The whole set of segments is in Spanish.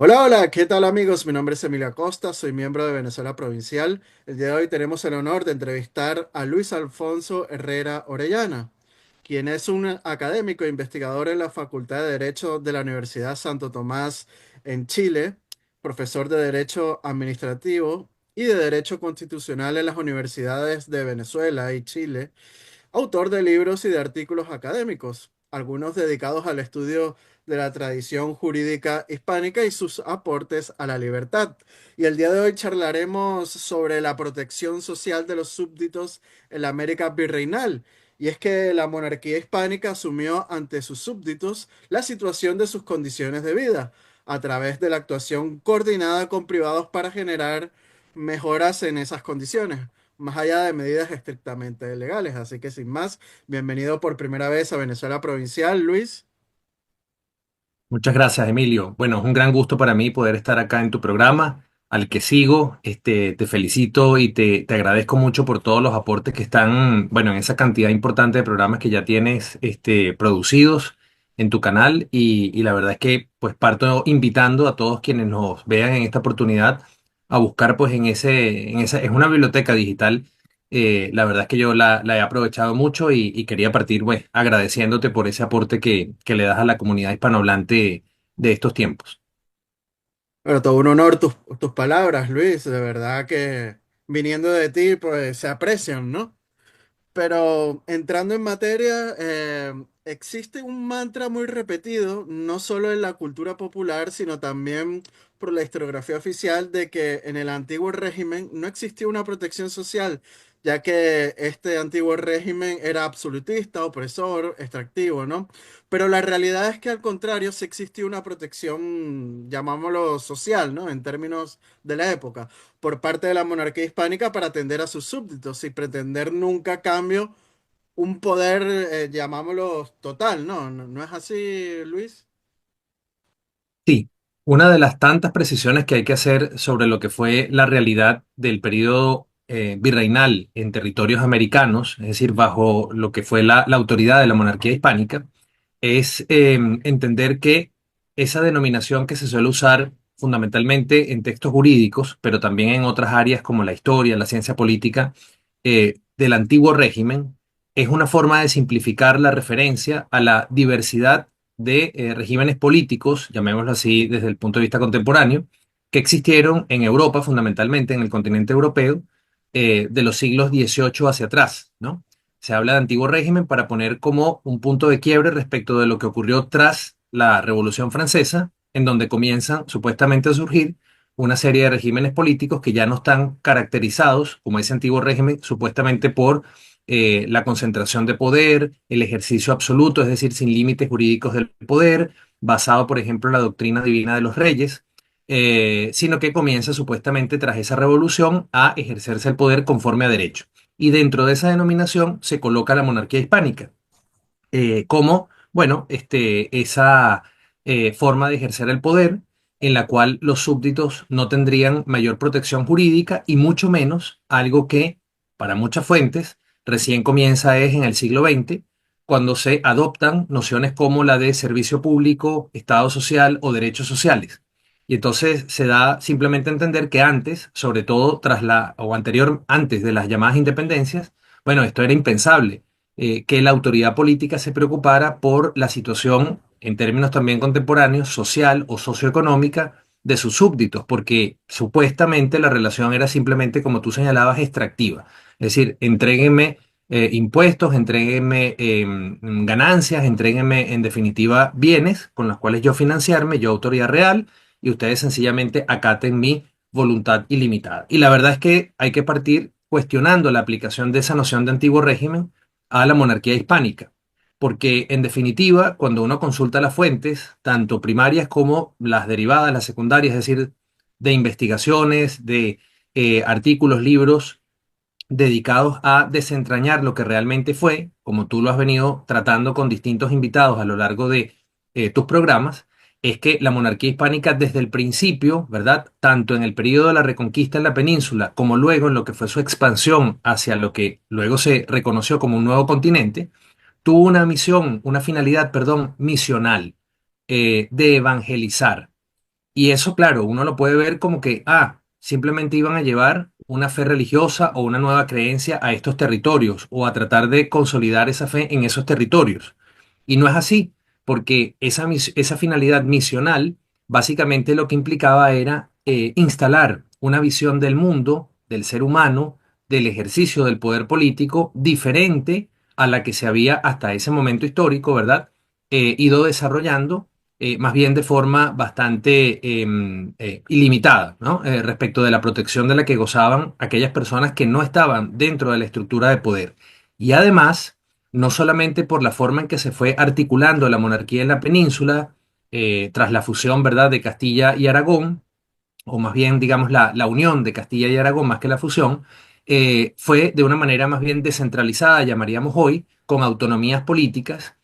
Hola, hola, ¿qué tal amigos? Mi nombre es Emilio Acosta, soy miembro de Venezuela Provincial. El día de hoy tenemos el honor de entrevistar a Luis Alfonso Herrera Orellana, quien es un académico e investigador en la Facultad de Derecho de la Universidad Santo Tomás en Chile, profesor de Derecho Administrativo y de Derecho Constitucional en las universidades de Venezuela y Chile, autor de libros y de artículos académicos, algunos dedicados al estudio de la tradición jurídica hispánica y sus aportes a la libertad. Y el día de hoy charlaremos sobre la protección social de los súbditos en la América virreinal. Y es que la monarquía hispánica asumió ante sus súbditos la situación de sus condiciones de vida a través de la actuación coordinada con privados para generar mejoras en esas condiciones más allá de medidas estrictamente legales. Así que sin más, bienvenido por primera vez a Venezuela Provincial, Luis. Muchas gracias, Emilio. Bueno, es un gran gusto para mí poder estar acá en tu programa, al que sigo. Te felicito y te agradezco mucho por todos los aportes que están, bueno, en esa cantidad importante de programas que ya tienes, producidos en tu canal. Y la verdad es que, pues, parto invitando a todos quienes nos vean en esta oportunidad a buscar, pues, es una biblioteca digital. La verdad es que yo la he aprovechado mucho y quería partir, pues, agradeciéndote por ese aporte que le das a la comunidad hispanohablante de estos tiempos. Pero todo un honor tus palabras, Luis. De verdad que viniendo de ti, pues se aprecian, ¿no? Pero entrando en materia, existe un mantra muy repetido, no solo en la cultura popular, sino también por la historiografía oficial, de que en el antiguo régimen no existía una protección social, ya que este antiguo régimen era absolutista, opresor, extractivo, ¿no? Pero la realidad es que al contrario, sí existía una protección, llamámoslo social, ¿no? En términos de la época por parte de la monarquía hispánica para atender a sus súbditos y pretender nunca cambio, un poder, llamámoslo total, ¿no? ¿No es así, Luis? Sí, una de las tantas precisiones que hay que hacer sobre lo que fue la realidad del periodo virreinal en territorios americanos, es decir, bajo lo que fue la autoridad de la monarquía hispánica, es entender que esa denominación que se suele usar fundamentalmente en textos jurídicos, pero también en otras áreas como la historia, la ciencia política, del antiguo régimen, es una forma de simplificar la referencia a la diversidad de regímenes políticos, llamémoslo así desde el punto de vista contemporáneo, que existieron en Europa, fundamentalmente en el continente europeo, de los siglos XVIII hacia atrás, ¿no? Se habla de antiguo régimen para poner como un punto de quiebre respecto de lo que ocurrió tras la Revolución Francesa, en donde comienzan supuestamente a surgir una serie de regímenes políticos que ya no están caracterizados como ese antiguo régimen, supuestamente por la concentración de poder, el ejercicio absoluto, es decir, sin límites jurídicos del poder, basado, por ejemplo, en la doctrina divina de los reyes, sino que comienza supuestamente tras esa revolución a ejercerse el poder conforme a derecho. Y dentro de esa denominación se coloca la monarquía hispánica como, bueno, esa forma de ejercer el poder en la cual los súbditos no tendrían mayor protección jurídica y mucho menos algo que, para muchas fuentes, recién comienza es en el siglo XX, cuando se adoptan nociones como la de servicio público, Estado social o derechos sociales. Y entonces se da simplemente a entender que antes, sobre todo tras o anterior, antes de las llamadas independencias, bueno, esto era impensable que la autoridad política se preocupara por la situación, en términos también contemporáneos, social o socioeconómica de sus súbditos, porque supuestamente la relación era simplemente, como tú señalabas, extractiva. Es decir, entréguenme impuestos, entréguenme ganancias, entréguenme en definitiva bienes con los cuales yo financiarme, yo autoridad real, y ustedes sencillamente acaten mi voluntad ilimitada. Y la verdad es que hay que partir cuestionando la aplicación de esa noción de antiguo régimen a la monarquía hispánica. Porque, en definitiva, cuando uno consulta las fuentes, tanto primarias como las derivadas, las secundarias, es decir, de investigaciones, de artículos, libros dedicados a desentrañar lo que realmente fue, como tú lo has venido tratando con distintos invitados a lo largo de tus programas, es que la monarquía hispánica desde el principio, ¿verdad? Tanto en el periodo de la Reconquista en la península como luego en lo que fue su expansión hacia lo que luego se reconoció como un nuevo continente, tuvo una misión, una finalidad, perdón, misional, de evangelizar. Y eso, claro, uno lo puede ver como que, simplemente iban a llevar una fe religiosa o una nueva creencia a estos territorios o a tratar de consolidar esa fe en esos territorios. Y no es así, porque esa finalidad misional básicamente lo que implicaba era instalar una visión del mundo, del ser humano, del ejercicio del poder político diferente a la que se había hasta ese momento histórico, ¿verdad? Ido desarrollando más bien de forma bastante ilimitada, ¿no? Respecto de la protección de la que gozaban aquellas personas que no estaban dentro de la estructura de poder. Y además, no solamente por la forma en que se fue articulando la monarquía en la península, tras la fusión, ¿verdad?, de Castilla y Aragón, o más bien, digamos, la unión de Castilla y Aragón más que la fusión, fue de una manera más bien descentralizada, llamaríamos hoy, con autonomías políticas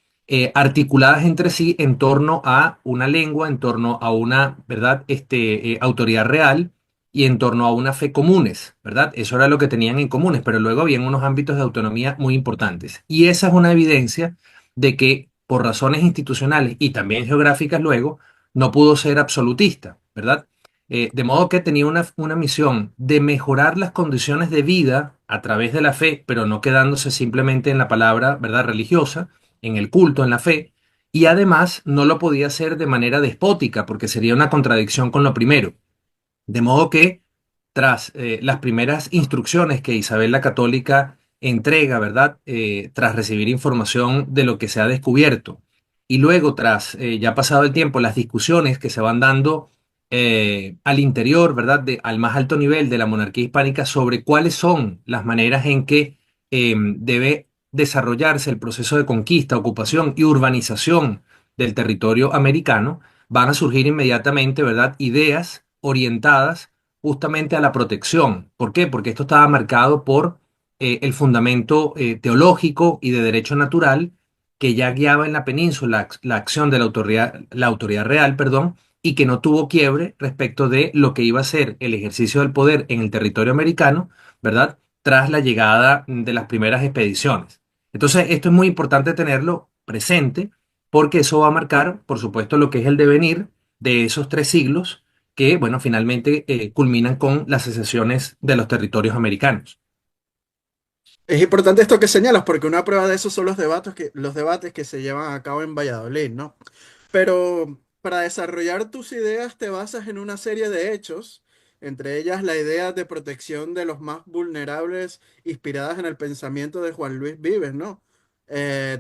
articuladas entre sí en torno a una lengua, en torno a una, ¿verdad?, autoridad real y en torno a una fe comunes, ¿verdad? Eso era lo que tenían en comunes, pero luego habían unos ámbitos de autonomía muy importantes. Y esa es una evidencia de que por razones institucionales y también geográficas luego, no pudo ser absolutista, ¿verdad? De modo que tenía una misión de mejorar las condiciones de vida a través de la fe, pero no quedándose simplemente en la palabra, ¿verdad?, religiosa, en el culto, en la fe, y además no lo podía hacer de manera despótica, porque sería una contradicción con lo primero. De modo que tras las primeras instrucciones que Isabel la Católica entrega, ¿verdad? Tras recibir información de lo que se ha descubierto y luego tras ya pasado el tiempo, las discusiones que se van dando al interior, ¿verdad? Al más alto nivel de la monarquía hispánica sobre cuáles son las maneras en que debe desarrollarse el proceso de conquista, ocupación y urbanización del territorio americano, van a surgir inmediatamente, ¿verdad? Ideas orientadas justamente a la protección. ¿Por qué? Porque esto estaba marcado por el fundamento teológico y de derecho natural que ya guiaba en la península la acción de la autoridad real, perdón, y que no tuvo quiebre respecto de lo que iba a ser el ejercicio del poder en el territorio americano, ¿verdad? Tras la llegada de las primeras expediciones. Entonces, esto es muy importante tenerlo presente porque eso va a marcar, por supuesto, lo que es el devenir de esos 3 siglos que, bueno, finalmente culminan con las secesiones de los territorios americanos. Es importante esto que señalas, porque una prueba de eso son los debates que se llevan a cabo en Valladolid, ¿no? Pero para desarrollar tus ideas te basas en una serie de hechos, entre ellas la idea de protección de los más vulnerables inspiradas en el pensamiento de Juan Luis Vives, ¿no?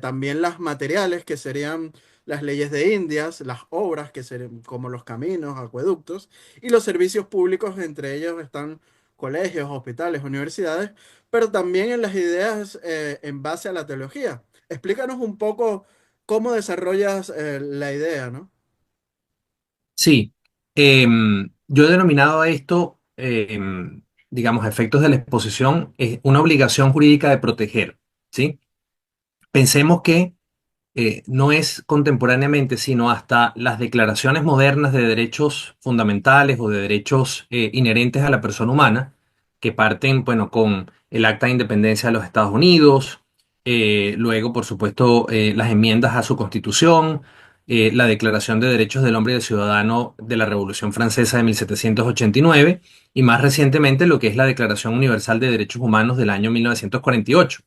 También las materiales, que serían las leyes de Indias, las obras, que serían como los caminos, acueductos, y los servicios públicos, entre ellos están colegios, hospitales, universidades, pero también en las ideas en base a la teología. Explícanos un poco cómo desarrollas la idea, ¿no? Sí, yo he denominado a esto, digamos, efectos de la exposición, una obligación jurídica de proteger, ¿sí? Pensemos que no es contemporáneamente, sino hasta las declaraciones modernas de derechos fundamentales o de derechos inherentes a la persona humana, que parten, bueno, con el Acta de Independencia de los Estados Unidos, luego, por supuesto, las enmiendas a su Constitución, la Declaración de Derechos del Hombre y del Ciudadano de la Revolución Francesa de 1789 y más recientemente lo que es la Declaración Universal de Derechos Humanos del año 1948.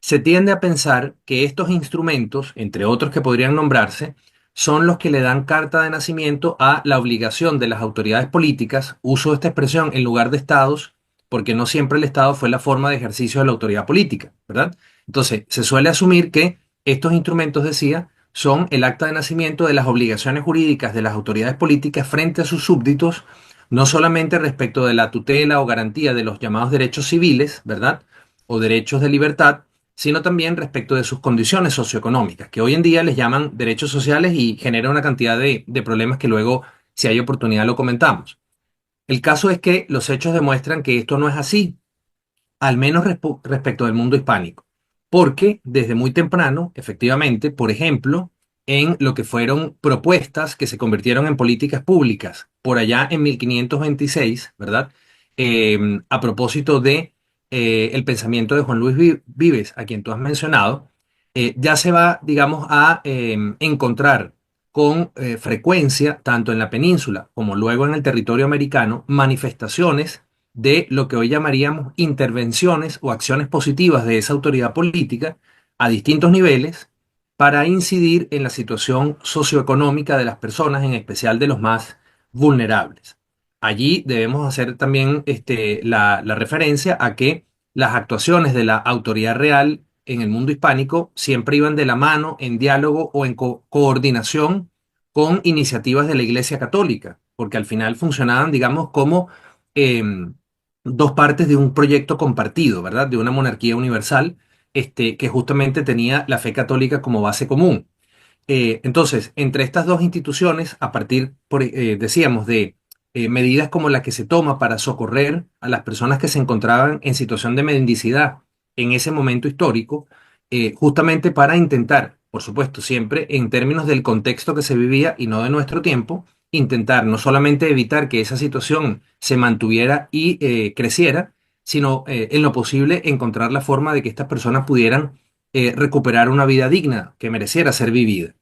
Se tiende a pensar que estos instrumentos, entre otros que podrían nombrarse, son los que le dan carta de nacimiento a la obligación de las autoridades políticas, uso esta expresión en lugar de estados, porque no siempre el Estado fue la forma de ejercicio de la autoridad política, ¿verdad? Entonces, se suele asumir que estos instrumentos, decía, son el acta de nacimiento de las obligaciones jurídicas de las autoridades políticas frente a sus súbditos, no solamente respecto de la tutela o garantía de los llamados derechos civiles, ¿verdad? O derechos de libertad, sino también respecto de sus condiciones socioeconómicas, que hoy en día les llaman derechos sociales y genera una cantidad de problemas que luego, si hay oportunidad, lo comentamos. El caso es que los hechos demuestran que esto no es así, al menos respecto del mundo hispánico, porque desde muy temprano, efectivamente, por ejemplo, en lo que fueron propuestas que se convirtieron en políticas públicas por allá en 1526, ¿verdad? A propósito de el pensamiento de Juan Luis Vives, a quien tú has mencionado, ya se va, digamos, a encontrar con frecuencia, tanto en la península como luego en el territorio americano, manifestaciones de lo que hoy llamaríamos intervenciones o acciones positivas de esa autoridad política a distintos niveles para incidir en la situación socioeconómica de las personas, en especial de los más vulnerables. Allí debemos hacer también la referencia a que las actuaciones de la autoridad real en el mundo hispánico siempre iban de la mano, en diálogo o en coordinación con iniciativas de la Iglesia Católica, porque al final funcionaban, digamos, como dos partes de un proyecto compartido, ¿verdad? De una monarquía universal, que justamente tenía la fe católica como base común. Entonces, entre estas dos instituciones, a partir, decíamos, de medidas como la que se toma para socorrer a las personas que se encontraban en situación de mendicidad en ese momento histórico, justamente para intentar, por supuesto, siempre en términos del contexto que se vivía y no de nuestro tiempo, intentar no solamente evitar que esa situación se mantuviera y creciera, sino en lo posible encontrar la forma de que estas personas pudieran recuperar una vida digna que mereciera ser vivida.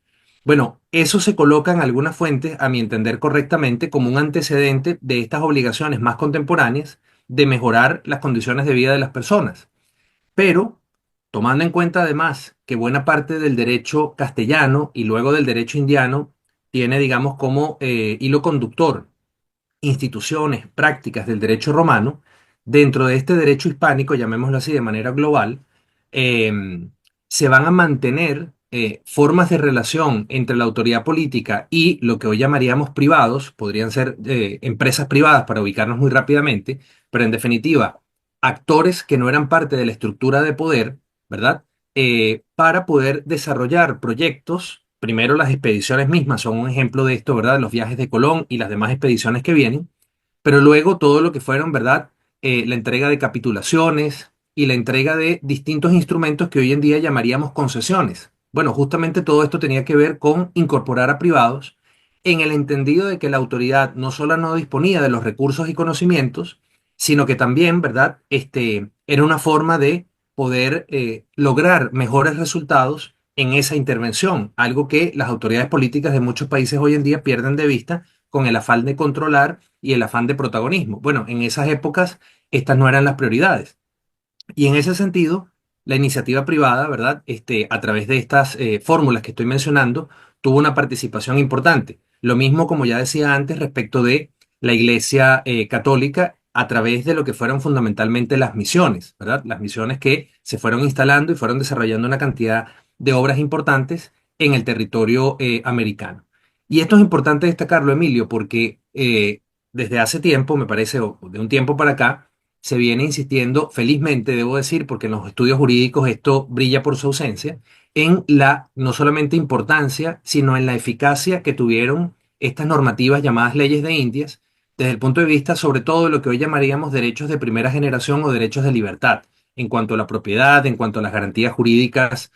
Bueno, eso se coloca en algunas fuentes, a mi entender correctamente, como un antecedente de estas obligaciones más contemporáneas de mejorar las condiciones de vida de las personas. Pero, tomando en cuenta además que buena parte del derecho castellano y luego del derecho indiano tiene, digamos, como hilo conductor instituciones, prácticas del derecho romano, dentro de este derecho hispánico, llamémoslo así de manera global, eh, se van a mantener formas de relación entre la autoridad política y lo que hoy llamaríamos privados, podrían ser empresas privadas para ubicarnos muy rápidamente, pero en definitiva, actores que no eran parte de la estructura de poder, ¿verdad? Para poder desarrollar proyectos. Primero, las expediciones mismas son un ejemplo de esto, ¿verdad? Los viajes de Colón y las demás expediciones que vienen, pero luego todo lo que fueron, ¿verdad? La entrega de capitulaciones y la entrega de distintos instrumentos que hoy en día llamaríamos concesiones. Bueno, justamente todo esto tenía que ver con incorporar a privados en el entendido de que la autoridad no solo no disponía de los recursos y conocimientos, sino que también, ¿verdad? Era una forma de poder lograr mejores resultados en esa intervención, algo que las autoridades políticas de muchos países hoy en día pierden de vista con el afán de controlar y el afán de protagonismo. Bueno, en esas épocas estas no eran las prioridades. Y en ese sentido, la iniciativa privada, ¿verdad? A través de estas fórmulas que estoy mencionando, tuvo una participación importante. Lo mismo, como ya decía antes, respecto de la Iglesia Católica a través de lo que fueron fundamentalmente las misiones, ¿verdad? Las misiones que se fueron instalando y fueron desarrollando una cantidad de obras importantes en el territorio americano. Y esto es importante destacarlo, Emilio, porque desde hace tiempo, me parece, o de un tiempo para acá, se viene insistiendo, felizmente debo decir, porque en los estudios jurídicos esto brilla por su ausencia, en la no solamente importancia, sino en la eficacia que tuvieron estas normativas llamadas leyes de Indias, desde el punto de vista sobre todo de lo que hoy llamaríamos derechos de primera generación o derechos de libertad, en cuanto a la propiedad, en cuanto a las garantías jurídicas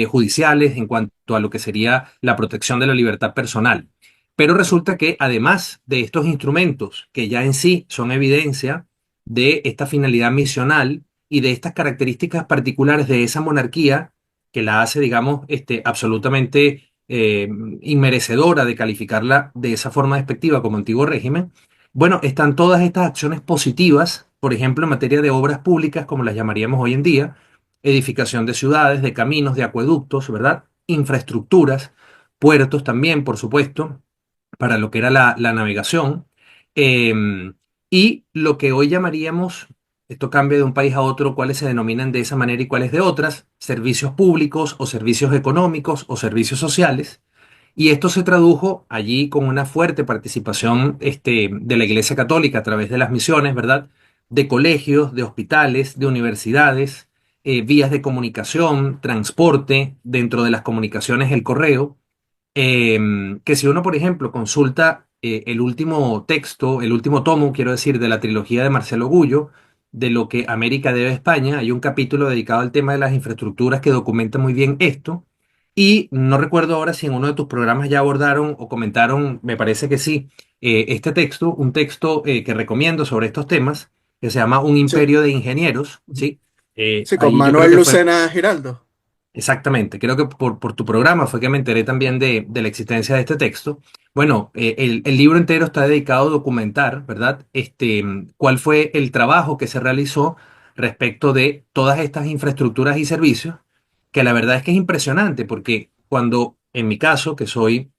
judiciales, en cuanto a lo que sería la protección de la libertad personal. Pero resulta que además de estos instrumentos, que ya en sí son evidencia, de esta finalidad misional y de estas características particulares de esa monarquía que la hace, digamos, absolutamente inmerecedora de calificarla de esa forma despectiva como antiguo régimen. Bueno, están todas estas acciones positivas, por ejemplo, en materia de obras públicas, como las llamaríamos hoy en día, edificación de ciudades, de caminos, de acueductos, ¿verdad? Infraestructuras, puertos también, por supuesto, para lo que era la navegación. Em, y lo que hoy llamaríamos, esto cambia de un país a otro, cuáles se denominan de esa manera y cuáles de otras, servicios públicos o servicios económicos o servicios sociales. Y esto se tradujo allí con una fuerte participación de la Iglesia Católica a través de las misiones, ¿verdad? De colegios, de hospitales, de universidades, vías de comunicación, transporte, dentro de las comunicaciones el correo. Que si uno, por ejemplo, consulta el último texto, el último tomo, quiero decir, de la trilogía de Marcelo Gullo, de lo que América debe a España, hay un capítulo dedicado al tema de las infraestructuras que documenta muy bien esto. Y no recuerdo ahora si en uno de tus programas ya abordaron o comentaron, me parece que sí, este texto, un texto que recomiendo sobre estos temas, que se llama Un Sí, imperio de ingenieros, ¿sí? sí, con Ahí yo creo Manuel que fue Lucena Giraldo. Exactamente, creo que por tu programa fue que me enteré también de la existencia de este texto. Bueno, el libro entero está dedicado a documentar, ¿verdad? Cuál fue el trabajo que se realizó respecto de todas estas infraestructuras y servicios, que la verdad es que es impresionante, porque cuando, en mi caso, que soy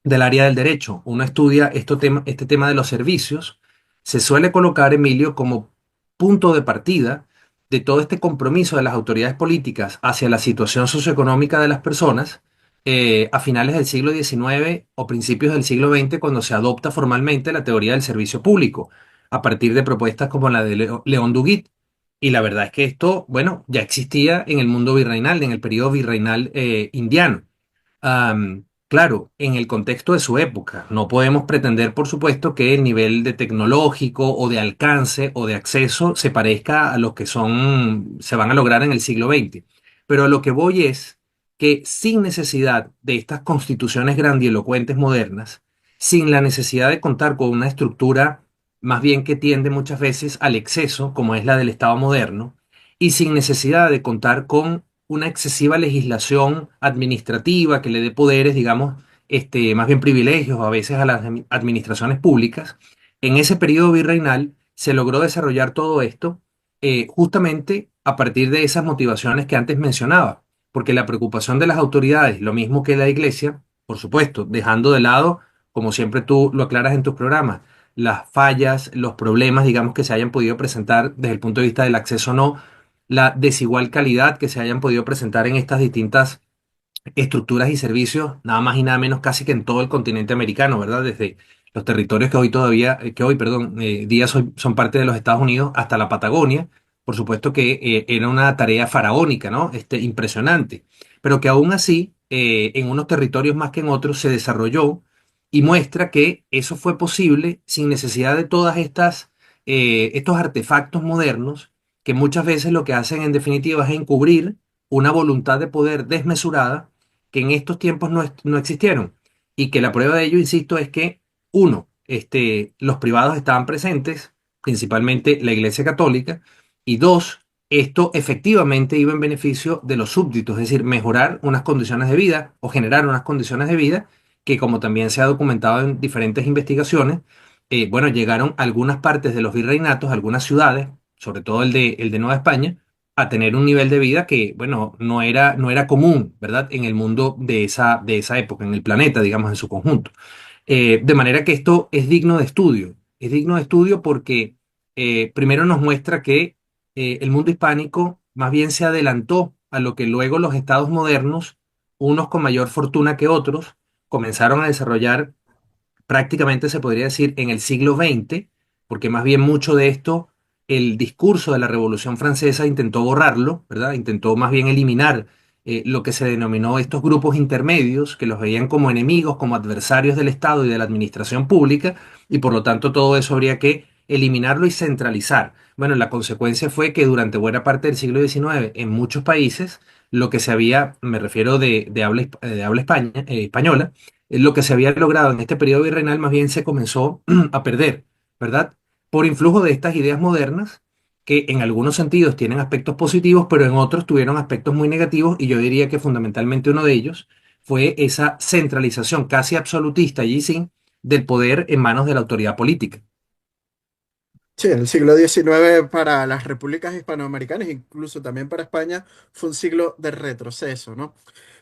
del área del derecho, uno estudia este tema de los servicios, se suele colocar, Emilio, como punto de partida de todo este compromiso de las autoridades políticas hacia la situación socioeconómica de las personas a finales del siglo XIX o principios del siglo XX, cuando se adopta formalmente la teoría del servicio público, a partir de propuestas como la de León Duguit. Y la verdad es que esto, bueno, ya existía en el mundo virreinal, en el periodo virreinal indiano. Claro, en el contexto de su época, no podemos pretender, por supuesto, que el nivel de tecnológico o de alcance o de acceso se parezca a los que se van a lograr en el siglo XX. Pero a lo que voy es que sin necesidad de estas constituciones grandilocuentes modernas, sin la necesidad de contar con una estructura más bien que tiende muchas veces al exceso, como es la del Estado moderno, y sin necesidad de contar con una excesiva legislación administrativa que le dé poderes, digamos, más bien privilegios a veces a las administraciones públicas. En ese periodo virreinal se logró desarrollar todo esto justamente a partir de esas motivaciones que antes mencionaba, porque la preocupación de las autoridades, lo mismo que la Iglesia, por supuesto, dejando de lado, como siempre tú lo aclaras en tus programas, las fallas, los problemas, digamos, que se hayan podido presentar desde el punto de vista del acceso o no, la desigual calidad que se hayan podido presentar en estas distintas estructuras y servicios, nada más y nada menos casi que en todo el continente americano, ¿verdad? Desde los territorios que hoy todavía, que hoy, perdón, día son parte de los Estados Unidos hasta la Patagonia. Por supuesto que era una tarea faraónica, ¿no? Impresionante, pero que aún así, en unos territorios más que en otros, se desarrolló y muestra que eso fue posible sin necesidad de todas estos artefactos modernos que muchas veces lo que hacen en definitiva es encubrir una voluntad de poder desmesurada que en estos tiempos no existieron. Y que la prueba de ello, insisto, es que, uno, los privados estaban presentes, principalmente la Iglesia Católica, y dos, esto efectivamente iba en beneficio de los súbditos, es decir, mejorar unas condiciones de vida o generar unas condiciones de vida que, como también se ha documentado en diferentes investigaciones, bueno, llegaron a algunas partes de los virreinatos, algunas ciudades, sobre todo el de Nueva España, a tener un nivel de vida que, bueno, no era común, ¿verdad? En el mundo de esa época, en el planeta, digamos, en su conjunto. De manera que esto es digno de estudio porque primero nos muestra que el mundo hispánico más bien se adelantó a lo que luego los estados modernos, unos con mayor fortuna que otros, comenzaron a desarrollar prácticamente se podría decir en el siglo XX, porque más bien mucho de esto, el discurso de la Revolución Francesa intentó borrarlo, ¿verdad? Intentó más bien eliminar lo que se denominó estos grupos intermedios, que los veían como enemigos, como adversarios del Estado y de la administración pública, y por lo tanto todo eso habría que eliminarlo y centralizar. Bueno, la consecuencia fue que durante buena parte del siglo XIX, en muchos países, lo que se había, me refiero de habla española, lo que se había logrado en este periodo virreinal más bien se comenzó a perder, ¿verdad? Por influjo de estas ideas modernas que en algunos sentidos tienen aspectos positivos, pero en otros tuvieron aspectos muy negativos y yo diría que fundamentalmente uno de ellos fue esa centralización casi absolutista, allí sí, del poder en manos de la autoridad política. Sí, el siglo XIX para las repúblicas hispanoamericanas, incluso también para España, fue un siglo de retroceso, ¿no?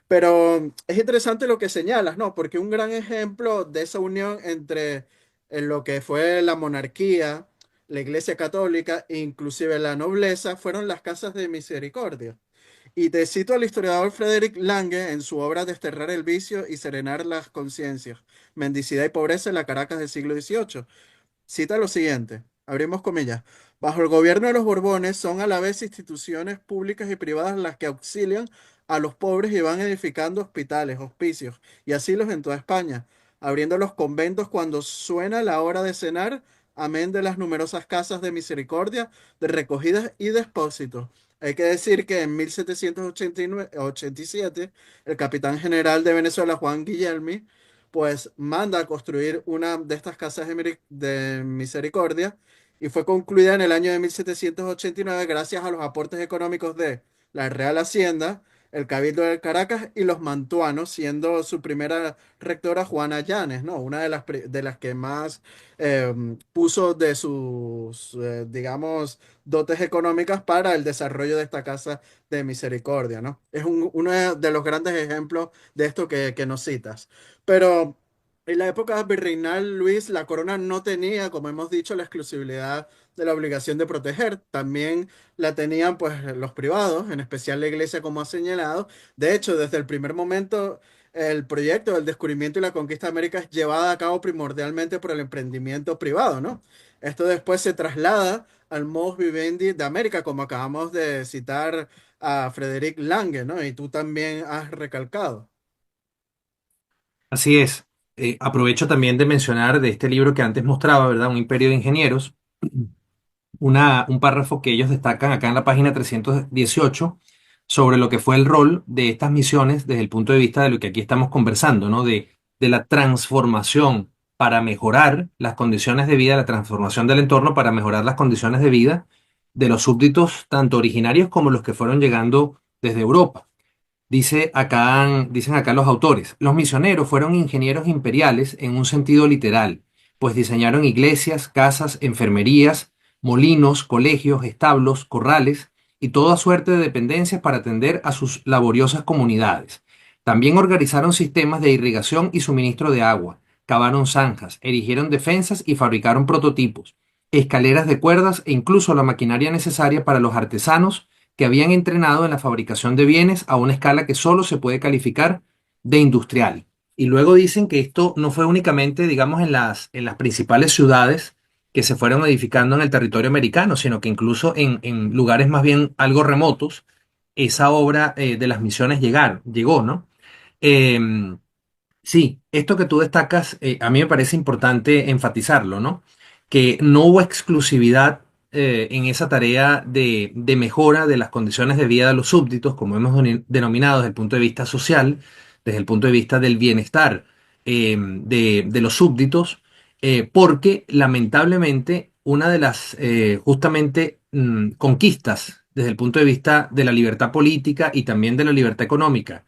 Pero es interesante lo que señalas, ¿no? Porque un gran ejemplo de esa unión entre lo que fue la monarquía, la Iglesia Católica e inclusive la nobleza fueron las casas de misericordia. Y te cito al historiador Frederick Lange en su obra Desterrar el vicio y serenar las conciencias, Mendicidad y pobreza en la Caracas del siglo XVIII. Cita lo siguiente, abrimos comillas. Bajo el gobierno de los Borbones son a la vez instituciones públicas y privadas las que auxilian a los pobres y van edificando hospitales, hospicios y asilos en toda España, abriendo los conventos cuando suena la hora de cenar, amén de las numerosas casas de misericordia, de recogidas y depósitos. Hay que decir que en 1787 el capitán general de Venezuela, Juan Guillermi, pues manda a construir una de estas casas de misericordia y fue concluida en el año de 1789 gracias a los aportes económicos de la Real Hacienda, el Cabildo de Caracas y los mantuanos, siendo su primera rectora Juana Llanes, ¿no? Una de de las que más puso de sus, digamos, dotes económicas para el desarrollo de esta casa de misericordia, ¿no? Es uno de los grandes ejemplos de esto que nos citas. Pero en la época virreinal, Luis, la corona no tenía, como hemos dicho, la exclusividad de la obligación de proteger. También la tenían pues los privados, en especial la iglesia, como ha señalado. De hecho, desde el primer momento, el proyecto del descubrimiento y la conquista de América es llevada a cabo primordialmente por el emprendimiento privado, ¿no? Esto después se traslada al modus vivendi de América, como acabamos de citar a Frederick Lange, ¿no? Y tú también has recalcado. Así es. Aprovecho también de mencionar de este libro que antes mostraba, ¿verdad? Un imperio de ingenieros, un párrafo que ellos destacan acá en la página 318 sobre lo que fue el rol de estas misiones desde el punto de vista de lo que aquí estamos conversando, ¿no? De la transformación para mejorar las condiciones de vida, la transformación del entorno para mejorar las condiciones de vida de los súbditos, tanto originarios como los que fueron llegando desde Europa. Dicen acá los autores, los misioneros fueron ingenieros imperiales en un sentido literal, pues diseñaron iglesias, casas, enfermerías, molinos, colegios, establos, corrales y toda suerte de dependencias para atender a sus laboriosas comunidades. También organizaron sistemas de irrigación y suministro de agua, cavaron zanjas, erigieron defensas y fabricaron prototipos, escaleras de cuerdas e incluso la maquinaria necesaria para los artesanos que habían entrenado en la fabricación de bienes a una escala que solo se puede calificar de industrial. Y luego dicen que esto no fue únicamente, digamos, en las principales ciudades que se fueron edificando en el territorio americano, sino que incluso en lugares más bien algo remotos, esa obra de las misiones llegó, ¿no? Em, Sí, esto que tú destacas, a mí me parece importante enfatizarlo, ¿no? Que no hubo exclusividad en esa tarea de mejora de las condiciones de vida de los súbditos, como hemos denominado desde el punto de vista social, desde el punto de vista del bienestar de los súbditos, porque lamentablemente una de las justamente conquistas desde el punto de vista de la libertad política y también de la libertad económica,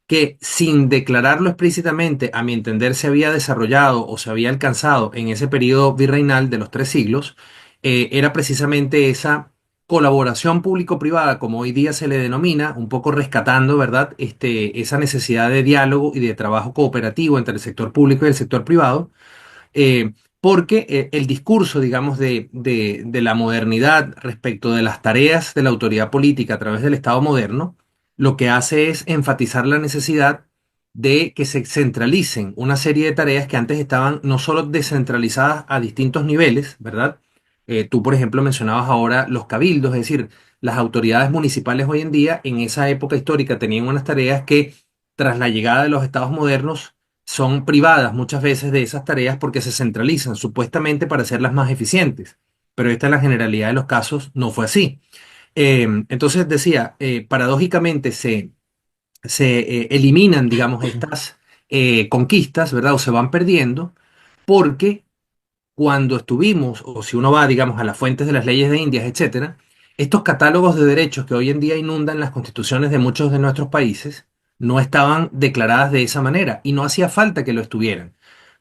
que sin declararlo explícitamente, a mi entender, se había desarrollado o se había alcanzado en ese periodo virreinal de los 3 siglos, era precisamente esa colaboración público-privada, como hoy día se le denomina, un poco rescatando, ¿verdad? Esa necesidad de diálogo y de trabajo cooperativo entre el sector público y el sector privado, porque el discurso, digamos, de la modernidad respecto de las tareas de la autoridad política a través del Estado moderno, lo que hace es enfatizar la necesidad de que se centralicen una serie de tareas que antes estaban no solo descentralizadas a distintos niveles, ¿verdad? Tú, por ejemplo, mencionabas ahora los cabildos, es decir, las autoridades municipales hoy en día en esa época histórica tenían unas tareas que tras la llegada de los estados modernos son privadas muchas veces de esas tareas porque se centralizan supuestamente para hacerlas más eficientes, pero esta en la generalidad de los casos no fue así. Entonces decía, paradójicamente se eliminan, digamos, estas conquistas, ¿verdad? O se van perdiendo porque cuando estuvimos, o si uno va, digamos, a las fuentes de las leyes de Indias, etcétera, estos catálogos de derechos que hoy en día inundan las constituciones de muchos de nuestros países no estaban declaradas de esa manera y no hacía falta que lo estuvieran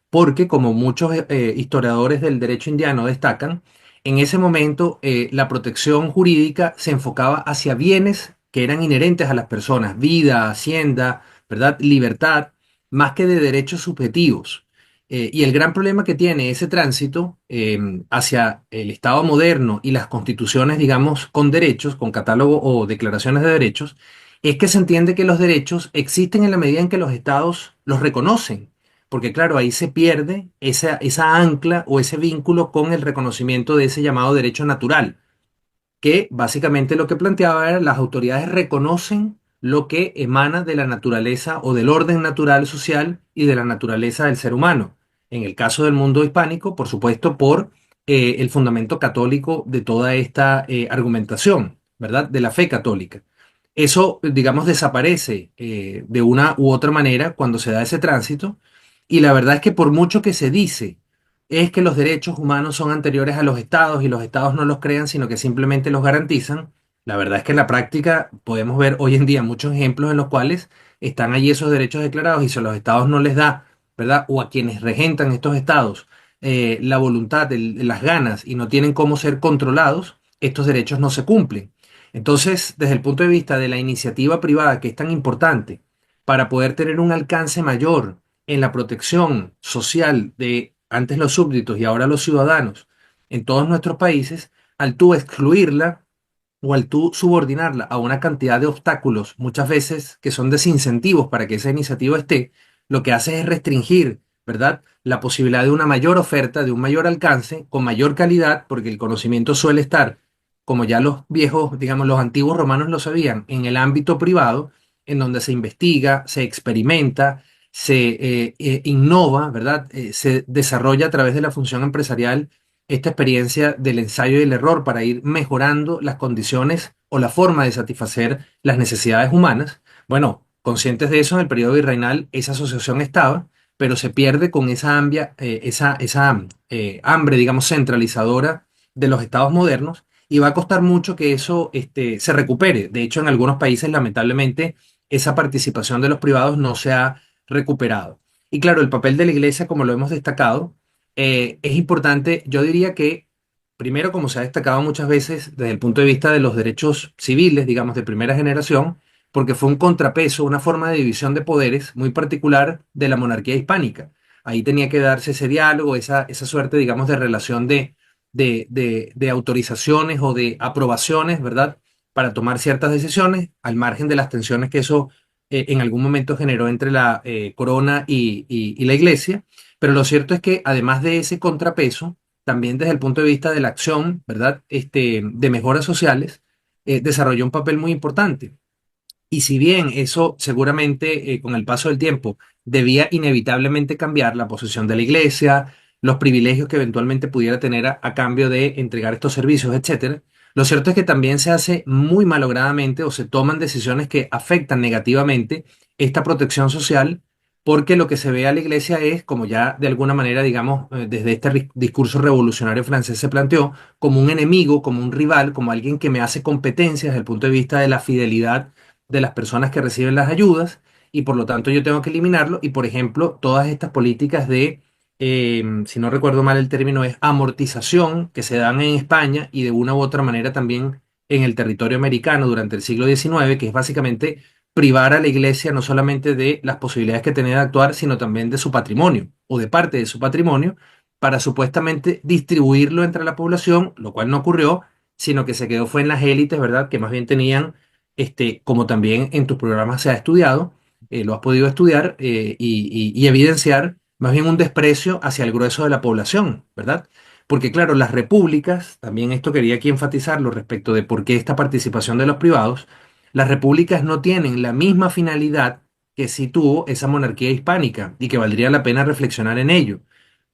porque como muchos historiadores del derecho indiano destacan, en ese momento la protección jurídica se enfocaba hacia bienes que eran inherentes a las personas, vida, hacienda, ¿verdad? Libertad, más que de derechos subjetivos. Y el gran problema que tiene ese tránsito hacia el Estado moderno y las constituciones, digamos, con derechos, con catálogo o declaraciones de derechos, es que se entiende que los derechos existen en la medida en que los estados los reconocen porque claro, ahí se pierde esa ancla o ese vínculo con el reconocimiento de ese llamado derecho natural, que básicamente lo que planteaba era las autoridades reconocen lo que emana de la naturaleza o del orden natural social y de la naturaleza del ser humano. En el caso del mundo hispánico, por supuesto, por el fundamento católico de toda esta argumentación, ¿verdad? De la fe católica. Eso, digamos, desaparece de una u otra manera cuando se da ese tránsito. Y la verdad es que por mucho que se dice es que los derechos humanos son anteriores a los estados y los estados no los crean, sino que simplemente los garantizan, La verdad es que en la práctica podemos ver hoy en día muchos ejemplos en los cuales están allí esos derechos declarados y si a los estados no les da, ¿verdad? O a quienes regentan estos estados la voluntad, las ganas y no tienen cómo ser controlados, estos derechos no se cumplen. Entonces, desde el punto de vista de la iniciativa privada, que es tan importante para poder tener un alcance mayor en la protección social de antes los súbditos y ahora los ciudadanos en todos nuestros países, al tú excluirla, o al tú subordinarla a una cantidad de obstáculos, muchas veces que son desincentivos para que esa iniciativa esté, lo que hace es restringir, ¿verdad? La posibilidad de una mayor oferta, de un mayor alcance, con mayor calidad, porque el conocimiento suele estar, como ya los viejos, digamos, los antiguos romanos lo sabían, en el ámbito privado, en donde se investiga, se experimenta, se innova, ¿verdad? Se desarrolla a través de la función empresarial esta experiencia del ensayo y el error para ir mejorando las condiciones o la forma de satisfacer las necesidades humanas. Bueno, conscientes de eso, en el periodo virreinal esa asociación estaba, pero se pierde con esa hambre, digamos, centralizadora de los estados modernos y va a costar mucho que eso se recupere. De hecho, en algunos países, lamentablemente, esa participación de los privados no se ha recuperado. Y claro, el papel de la iglesia, como lo hemos destacado, es importante, yo diría que, primero, como se ha destacado muchas veces desde el punto de vista de los derechos civiles, digamos, de primera generación, porque fue un contrapeso, una forma de división de poderes muy particular de la monarquía hispánica. Ahí tenía que darse ese diálogo, esa suerte, digamos, de relación de autorizaciones o de aprobaciones, ¿verdad? Para tomar ciertas decisiones, al margen de las tensiones que eso en algún momento generó entre la corona y la iglesia. Pero lo cierto es que además de ese contrapeso, también desde el punto de vista de la acción, ¿verdad? De mejoras sociales, desarrolló un papel muy importante. Y si bien eso seguramente con el paso del tiempo debía inevitablemente cambiar la posición de la iglesia, los privilegios que eventualmente pudiera tener a cambio de entregar estos servicios, etcétera, lo cierto es que también se hace muy malogradamente o se toman decisiones que afectan negativamente esta protección social, porque lo que se ve a la iglesia es, como ya de alguna manera, digamos, desde este discurso revolucionario francés se planteó, como un enemigo, como un rival, como alguien que me hace competencia desde el punto de vista de la fidelidad de las personas que reciben las ayudas y por lo tanto yo tengo que eliminarlo y por ejemplo todas estas políticas de, si no recuerdo mal el término es amortización que se dan en España y de una u otra manera también en el territorio americano durante el siglo XIX, que es básicamente privar a la iglesia no solamente de las posibilidades que tenía de actuar, sino también de su patrimonio o de parte de su patrimonio para supuestamente distribuirlo entre la población, lo cual no ocurrió, sino que se quedó fue en las élites, ¿verdad? Que más bien tenían como también en tus programas se ha estudiado, lo has podido estudiar y evidenciar más bien un desprecio hacia el grueso de la población, ¿verdad? Porque claro, las repúblicas, también esto quería aquí enfatizarlo respecto de por qué esta participación de los privados, las repúblicas no tienen la misma finalidad que sí tuvo esa monarquía hispánica y que valdría la pena reflexionar en ello.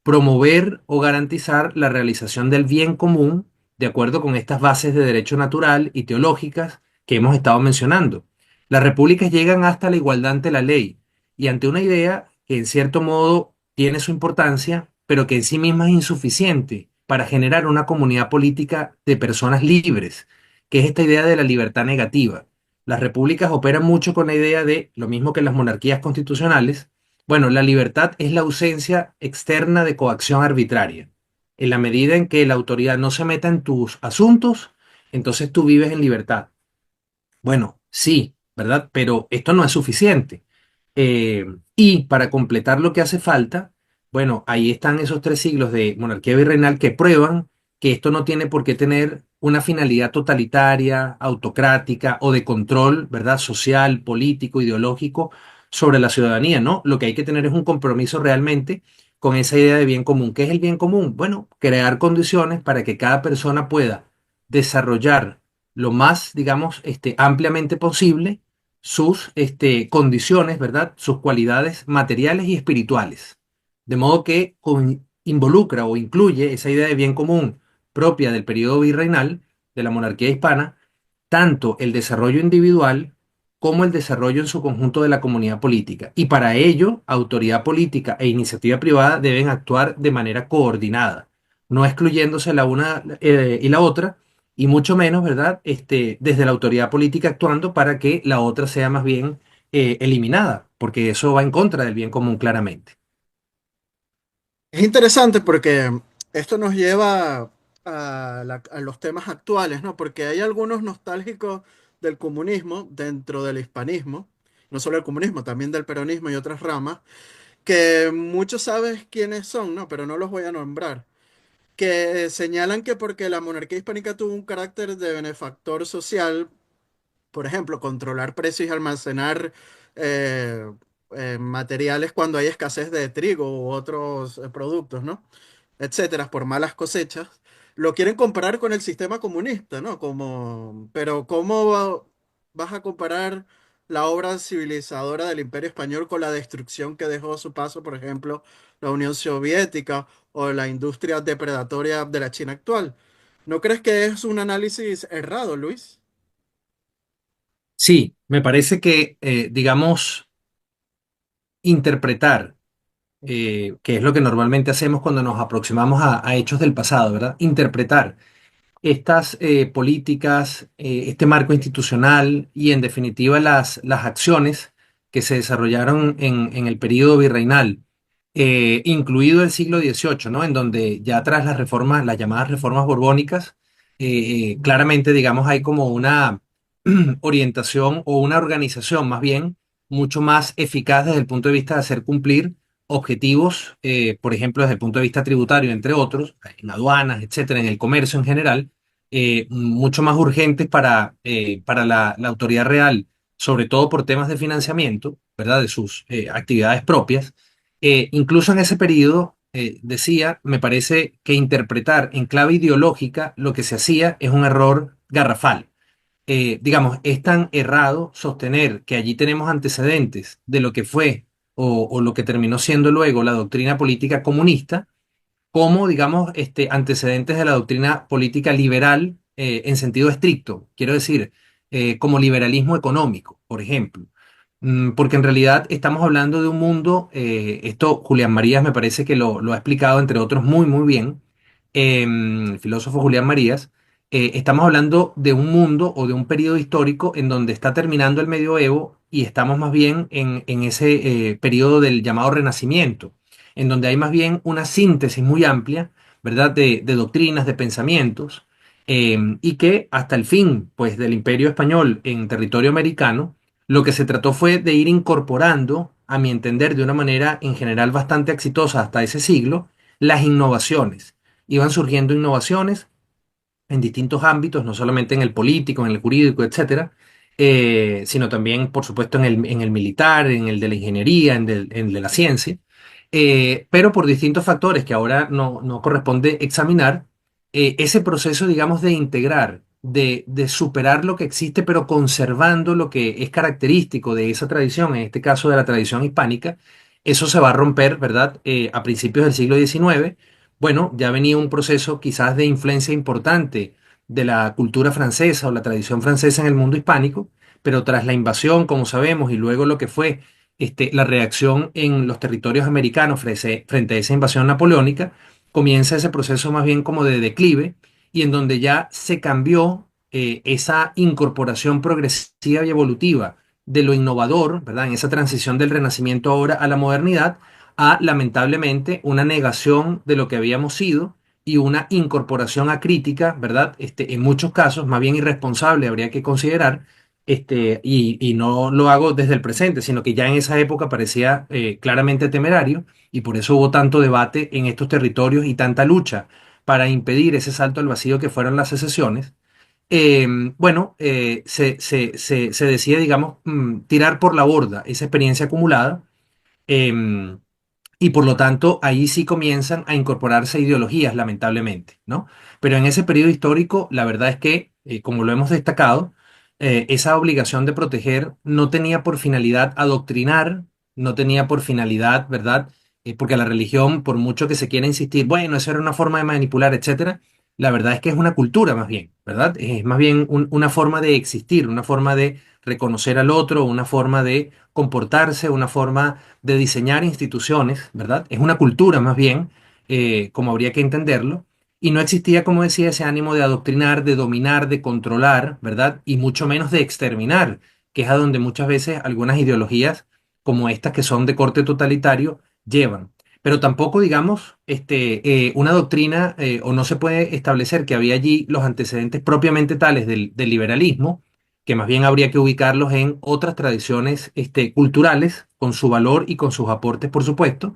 Promover o garantizar la realización del bien común de acuerdo con estas bases de derecho natural y teológicas que hemos estado mencionando. Las repúblicas llegan hasta la igualdad ante la ley y ante una idea que en cierto modo tiene su importancia, pero que en sí misma es insuficiente para generar una comunidad política de personas libres, que es esta idea de la libertad negativa. Las repúblicas operan mucho con la idea de, lo mismo que las monarquías constitucionales, bueno, la libertad es la ausencia externa de coacción arbitraria. En la medida en que la autoridad no se meta en tus asuntos, entonces tú vives en libertad. Bueno, sí, ¿verdad? Pero esto no es suficiente. Eh, y para completar lo que hace falta, bueno, ahí están esos 3 siglos de monarquía virreinal que prueban que esto no tiene por qué tener una finalidad totalitaria, autocrática o de control, ¿verdad? Social, político, ideológico sobre la ciudadanía, ¿no? Lo que hay que tener es un compromiso realmente con esa idea de bien común. ¿Qué es el bien común? Bueno, crear condiciones para que cada persona pueda desarrollar lo más, digamos, ampliamente posible sus condiciones, ¿verdad? Sus cualidades materiales y espirituales. De modo que involucra o incluye esa idea de bien común propia del periodo virreinal de la monarquía hispana, tanto el desarrollo individual como el desarrollo en su conjunto de la comunidad política. Y para ello, autoridad política e iniciativa privada deben actuar de manera coordinada, no excluyéndose la una y la otra, y mucho menos, ¿verdad? Desde la autoridad política actuando para que la otra sea más bien eliminada, porque eso va en contra del bien común claramente. Es interesante porque esto nos lleva a los temas actuales, ¿no? Porque hay algunos nostálgicos del comunismo dentro del hispanismo, no solo el comunismo, también del peronismo y otras ramas, que muchos saben quiénes son, ¿no? Pero no los voy a nombrar, que señalan que porque la monarquía hispánica tuvo un carácter de benefactor social, por ejemplo, controlar precios y almacenar eh, materiales cuando hay escasez de trigo u otros productos, ¿no? Etcétera, por malas cosechas, lo quieren comparar con el sistema comunista, ¿no? Pero vas a comparar la obra civilizadora del Imperio Español con la destrucción que dejó a su paso, por ejemplo, la Unión Soviética o la industria depredatoria de la China actual? ¿No crees que es un análisis errado, Luis? Sí, me parece que, digamos, interpretar, que es lo que normalmente hacemos cuando nos aproximamos a hechos del pasado, ¿verdad? Interpretar estas políticas, este marco institucional y en definitiva las acciones que se desarrollaron en el periodo virreinal, incluido el siglo XVIII, ¿no? En donde ya tras las reformas, las llamadas reformas borbónicas, claramente, digamos, hay como una orientación o una organización más bien mucho más eficaz desde el punto de vista de hacer cumplir objetivos, por ejemplo, desde el punto de vista tributario, entre otros, en aduanas, etcétera, en el comercio en general, mucho más urgentes para la autoridad real, sobre todo por temas de financiamiento, ¿verdad? De sus actividades propias. Incluso en ese periodo, decía, me parece que interpretar en clave ideológica lo que se hacía es un error garrafal. Digamos, es tan errado sostener que allí tenemos antecedentes de lo que fue o lo que terminó siendo luego la doctrina política comunista, como, digamos, antecedentes de la doctrina política liberal en sentido estricto. Quiero decir, como liberalismo económico, por ejemplo. Porque en realidad estamos hablando de un mundo, esto Julián Marías me parece que lo ha explicado, entre otros, muy, muy bien, el filósofo Julián Marías. Estamos hablando de un mundo o de un periodo histórico en donde está terminando el medioevo y estamos más bien en ese periodo del llamado Renacimiento, en donde hay más bien una síntesis muy amplia, ¿verdad?, de doctrinas, de pensamientos, y que hasta el fin, pues, del Imperio Español en territorio americano, lo que se trató fue de ir incorporando, a mi entender, de una manera en general bastante exitosa hasta ese siglo, las innovaciones. Iban surgiendo innovaciones en distintos ámbitos, no solamente en el político, en el jurídico, etcétera, sino también, por supuesto, en el militar, en el de la ingeniería, en el de la ciencia, pero por distintos factores que ahora no corresponde examinar, ese proceso, digamos, de integrar, de superar lo que existe, pero conservando lo que es característico de esa tradición, en este caso de la tradición hispánica, eso se va a romper, ¿verdad? A principios del siglo XIX. Bueno, ya venía un proceso quizás de influencia importante de la cultura francesa o la tradición francesa en el mundo hispánico, pero tras la invasión, como sabemos, y luego lo que fue la reacción en los territorios americanos frente a esa invasión napoleónica, comienza ese proceso más bien como de declive y en donde ya se cambió esa incorporación progresiva y evolutiva de lo innovador, ¿verdad? En esa transición del Renacimiento ahora a la modernidad, a lamentablemente una negación de lo que habíamos sido y una incorporación acrítica, ¿verdad? En muchos casos, más bien irresponsable, habría que considerar, y no lo hago desde el presente, sino que ya en esa época parecía claramente temerario y por eso hubo tanto debate en estos territorios y tanta lucha para impedir ese salto al vacío que fueron las secesiones. Bueno, se decide, digamos, tirar por la borda esa experiencia acumulada. em, y por lo tanto, ahí sí comienzan a incorporarse ideologías, lamentablemente, ¿no? Pero en ese periodo histórico, la verdad es que, como lo hemos destacado, esa obligación de proteger no tenía por finalidad adoctrinar, no tenía por finalidad, ¿verdad? Porque la religión, por mucho que se quiera insistir, bueno, eso era una forma de manipular, etcétera, la verdad es que es una cultura más bien, ¿verdad? Es más bien una forma de existir, una forma de reconocer al otro, una forma de comportarse, una forma de diseñar instituciones, ¿verdad? Es una cultura más bien, como habría que entenderlo, y no existía, como decía, ese ánimo de adoctrinar, de dominar, de controlar, ¿verdad? Y mucho menos de exterminar, que es a donde muchas veces algunas ideologías como estas que son de corte totalitario llevan. Pero tampoco, digamos, una doctrina o no se puede establecer que había allí los antecedentes propiamente tales del liberalismo, que más bien habría que ubicarlos en otras tradiciones culturales, con su valor y con sus aportes, por supuesto,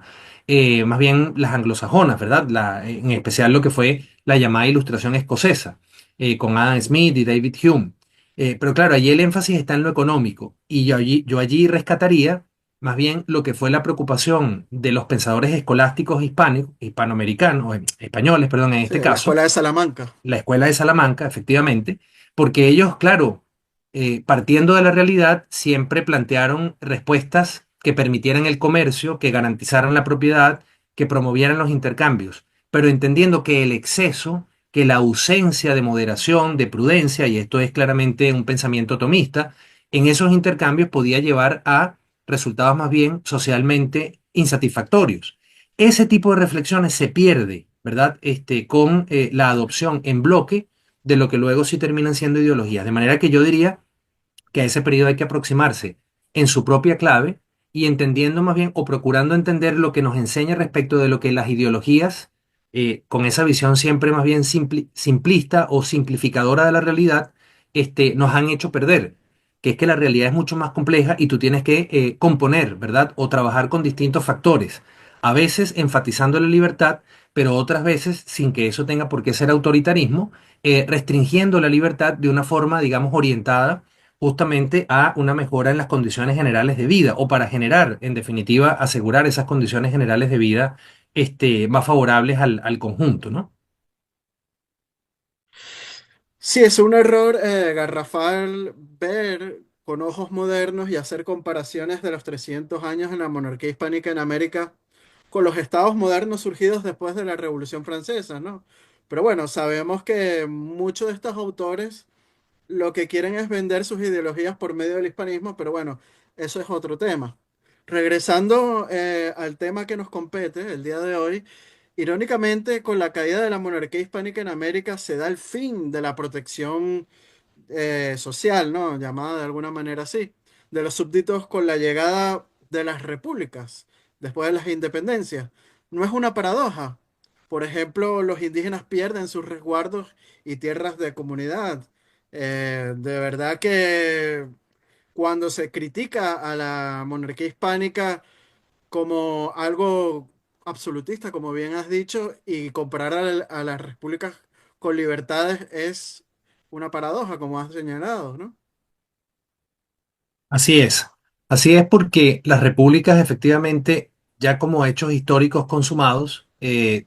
más bien las anglosajonas, ¿verdad? En especial lo que fue la llamada Ilustración escocesa, con Adam Smith y David Hume. Pero claro, allí el énfasis está en lo económico y yo allí rescataría más bien lo que fue la preocupación de los pensadores escolásticos hispanoamericanos, españoles, perdón, en Sí, este la caso, escuela de Salamanca. la escuela de Salamanca, efectivamente, porque ellos, claro, partiendo de la realidad, siempre plantearon respuestas que permitieran el comercio, que garantizaran la propiedad, que promovieran los intercambios, pero entendiendo que el exceso, que la ausencia de moderación, de prudencia, y esto es claramente un pensamiento tomista, en esos intercambios podía llevar a resultados más bien socialmente insatisfactorios. Ese tipo de reflexiones se pierde, ¿verdad? Con la adopción en bloque de lo que luego sí terminan siendo ideologías. De manera que yo diría que a ese periodo hay que aproximarse en su propia clave y entendiendo más bien o procurando entender lo que nos enseña respecto de lo que las ideologías, con esa visión siempre más bien simplista o simplificadora de la realidad, nos han hecho perder, que es que la realidad es mucho más compleja y tú tienes que componer, ¿verdad? O trabajar con distintos factores, a veces enfatizando la libertad, pero otras veces, sin que eso tenga por qué ser autoritarismo, restringiendo la libertad de una forma, digamos, orientada justamente a una mejora en las condiciones generales de vida o para generar, en definitiva, asegurar esas condiciones generales de vida más favorables al conjunto, ¿no? Sí, es un error garrafal ver con ojos modernos y hacer comparaciones de los 300 años en la monarquía hispánica en América con los estados modernos surgidos después de la Revolución Francesa, ¿no? Pero bueno, sabemos que muchos de estos autores lo que quieren es vender sus ideologías por medio del hispanismo, pero bueno, eso es otro tema. Regresando al tema que nos compete el día de hoy, irónicamente, con la caída de la monarquía hispánica en América se da el fin de la protección social, ¿no? Llamada de alguna manera así, de los súbditos con la llegada de las repúblicas, después de las independencias. No es una paradoja. Por ejemplo, los indígenas pierden sus resguardos y tierras de comunidad. De verdad que cuando se critica a la monarquía hispánica como algo absolutista, como bien has dicho, y comparar a las repúblicas con libertades es una paradoja, como has señalado, ¿no? Así es. Así es porque las repúblicas efectivamente, ya como hechos históricos consumados,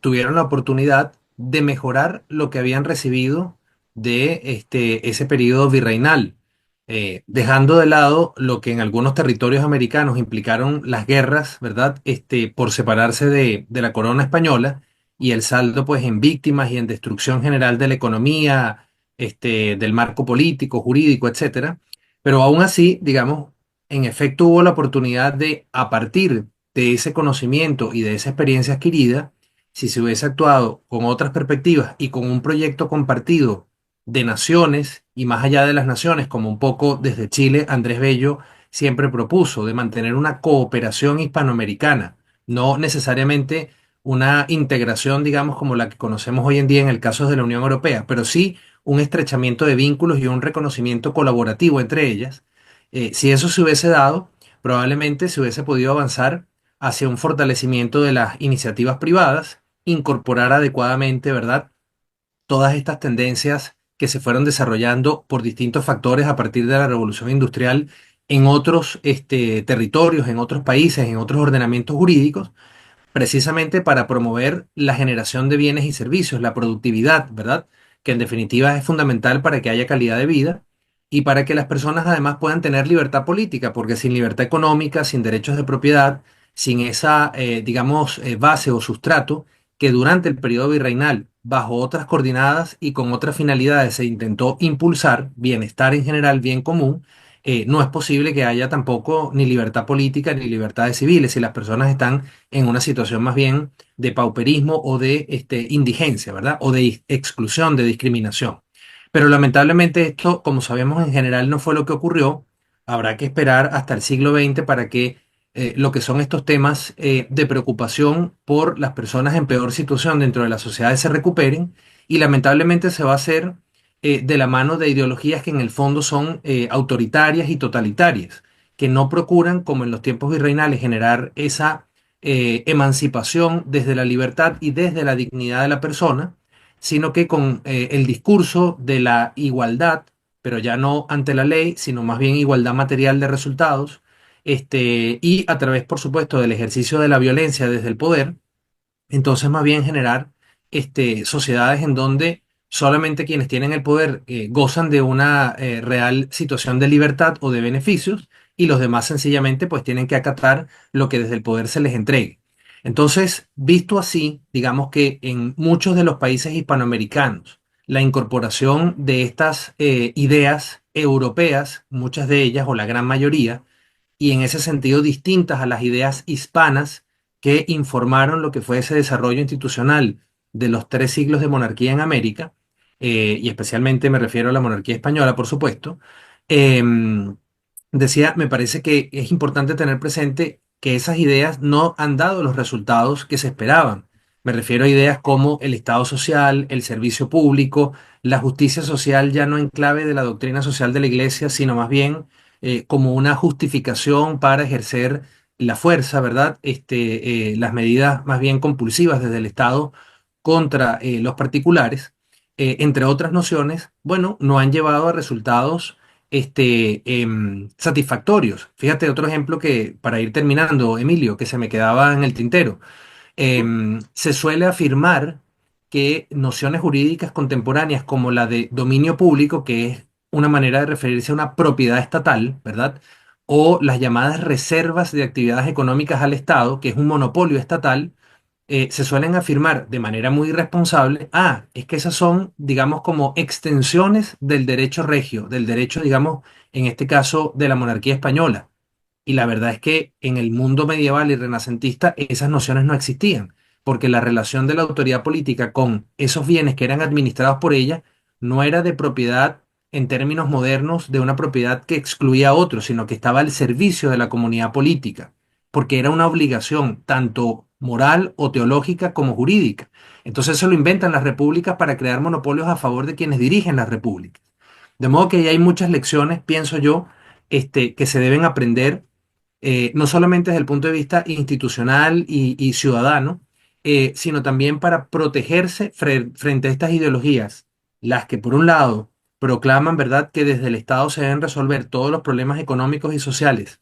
tuvieron la oportunidad de mejorar lo que habían recibido de ese periodo virreinal, dejando de lado lo que en algunos territorios americanos implicaron las guerras, ¿verdad? Por separarse de la corona española y el saldo pues en víctimas y en destrucción general de la economía, del marco político, jurídico, etcétera. Pero aún así, digamos, en efecto hubo la oportunidad de, a partir de ese conocimiento y de esa experiencia adquirida, si se hubiese actuado con otras perspectivas y con un proyecto compartido de naciones y más allá de las naciones, como un poco desde Chile, Andrés Bello siempre propuso, de mantener una cooperación hispanoamericana, no necesariamente una integración, digamos, como la que conocemos hoy en día en el caso de la Unión Europea, pero sí un estrechamiento de vínculos y un reconocimiento colaborativo entre ellas. Si eso se hubiese dado, probablemente se hubiese podido avanzar hacia un fortalecimiento de las iniciativas privadas, incorporar adecuadamente, ¿verdad?, todas estas tendencias que se fueron desarrollando por distintos factores a partir de la revolución industrial en otros territorios, en otros países, en otros ordenamientos jurídicos, precisamente para promover la generación de bienes y servicios, la productividad, ¿verdad? Que en definitiva es fundamental para que haya calidad de vida y para que las personas además puedan tener libertad política, porque sin libertad económica, sin derechos de propiedad, sin esa, digamos, base o sustrato que durante el periodo virreinal, bajo otras coordinadas y con otras finalidades, se intentó impulsar, bienestar en general, bien común, no es posible que haya tampoco ni libertad política ni libertades civiles si las personas están en una situación más bien de pauperismo o de indigencia, ¿verdad? O de exclusión, de discriminación. Pero lamentablemente esto, como sabemos en general, no fue lo que ocurrió. Habrá que esperar hasta el siglo XX para que lo que son estos temas de preocupación por las personas en peor situación dentro de la sociedad se recuperen y lamentablemente se va a hacer de la mano de ideologías que en el fondo son autoritarias y totalitarias, que no procuran, como en los tiempos virreinales, generar esa emancipación desde la libertad y desde la dignidad de la persona, sino que con el discurso de la igualdad, pero ya no ante la ley, sino más bien igualdad material de resultados, y a través, por supuesto, del ejercicio de la violencia desde el poder, entonces más bien generar sociedades en donde solamente quienes tienen el poder gozan de una real situación de libertad o de beneficios y los demás sencillamente pues tienen que acatar lo que desde el poder se les entregue. Entonces, visto así, digamos que en muchos de los países hispanoamericanos, la incorporación de estas ideas europeas, muchas de ellas o la gran mayoría, y en ese sentido distintas a las ideas hispanas que informaron lo que fue ese desarrollo institucional de los 3 siglos de monarquía en América, y especialmente me refiero a la monarquía española, por supuesto. Decía, me parece que es importante tener presente que esas ideas no han dado los resultados que se esperaban. Me refiero a ideas como el Estado social, el servicio público, la justicia social ya no en clave de la doctrina social de la Iglesia, sino más bien como una justificación para ejercer la fuerza, ¿verdad? Las medidas más bien compulsivas desde el Estado contra los particulares, entre otras nociones, bueno, no han llevado a resultados satisfactorios. Fíjate otro ejemplo que, para ir terminando, Emilio, que se me quedaba en el tintero. Se suele afirmar que nociones jurídicas contemporáneas como la de dominio público, que es una manera de referirse a una propiedad estatal, ¿verdad? O las llamadas reservas de actividades económicas al Estado, que es un monopolio estatal, se suelen afirmar de manera muy irresponsable, es que esas son, digamos, como extensiones del derecho regio, del derecho, digamos, en este caso, de la monarquía española. Y la verdad es que en el mundo medieval y renacentista esas nociones no existían, porque la relación de la autoridad política con esos bienes que eran administrados por ella no era de propiedad en términos modernos de una propiedad que excluía a otros, sino que estaba al servicio de la comunidad política, porque era una obligación tanto moral o teológica como jurídica. Entonces eso lo inventan las repúblicas para crear monopolios a favor de quienes dirigen las repúblicas. De modo que ahí hay muchas lecciones, pienso yo, que se deben aprender no solamente desde el punto de vista institucional y ciudadano, sino también para protegerse frente a estas ideologías, las que por un lado proclaman, ¿verdad?, que desde el Estado se deben resolver todos los problemas económicos y sociales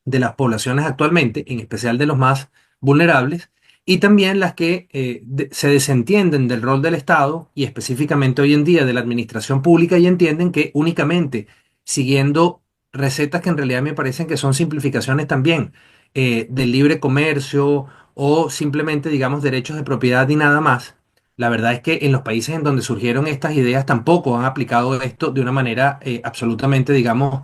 de las poblaciones actualmente, en especial de los más vulnerables, y también las que se desentienden del rol del Estado y específicamente hoy en día de la administración pública y entienden que únicamente siguiendo recetas que en realidad me parecen que son simplificaciones también del libre comercio o simplemente, digamos, derechos de propiedad y nada más. La verdad es que en los países en donde surgieron estas ideas tampoco han aplicado esto de una manera absolutamente, digamos,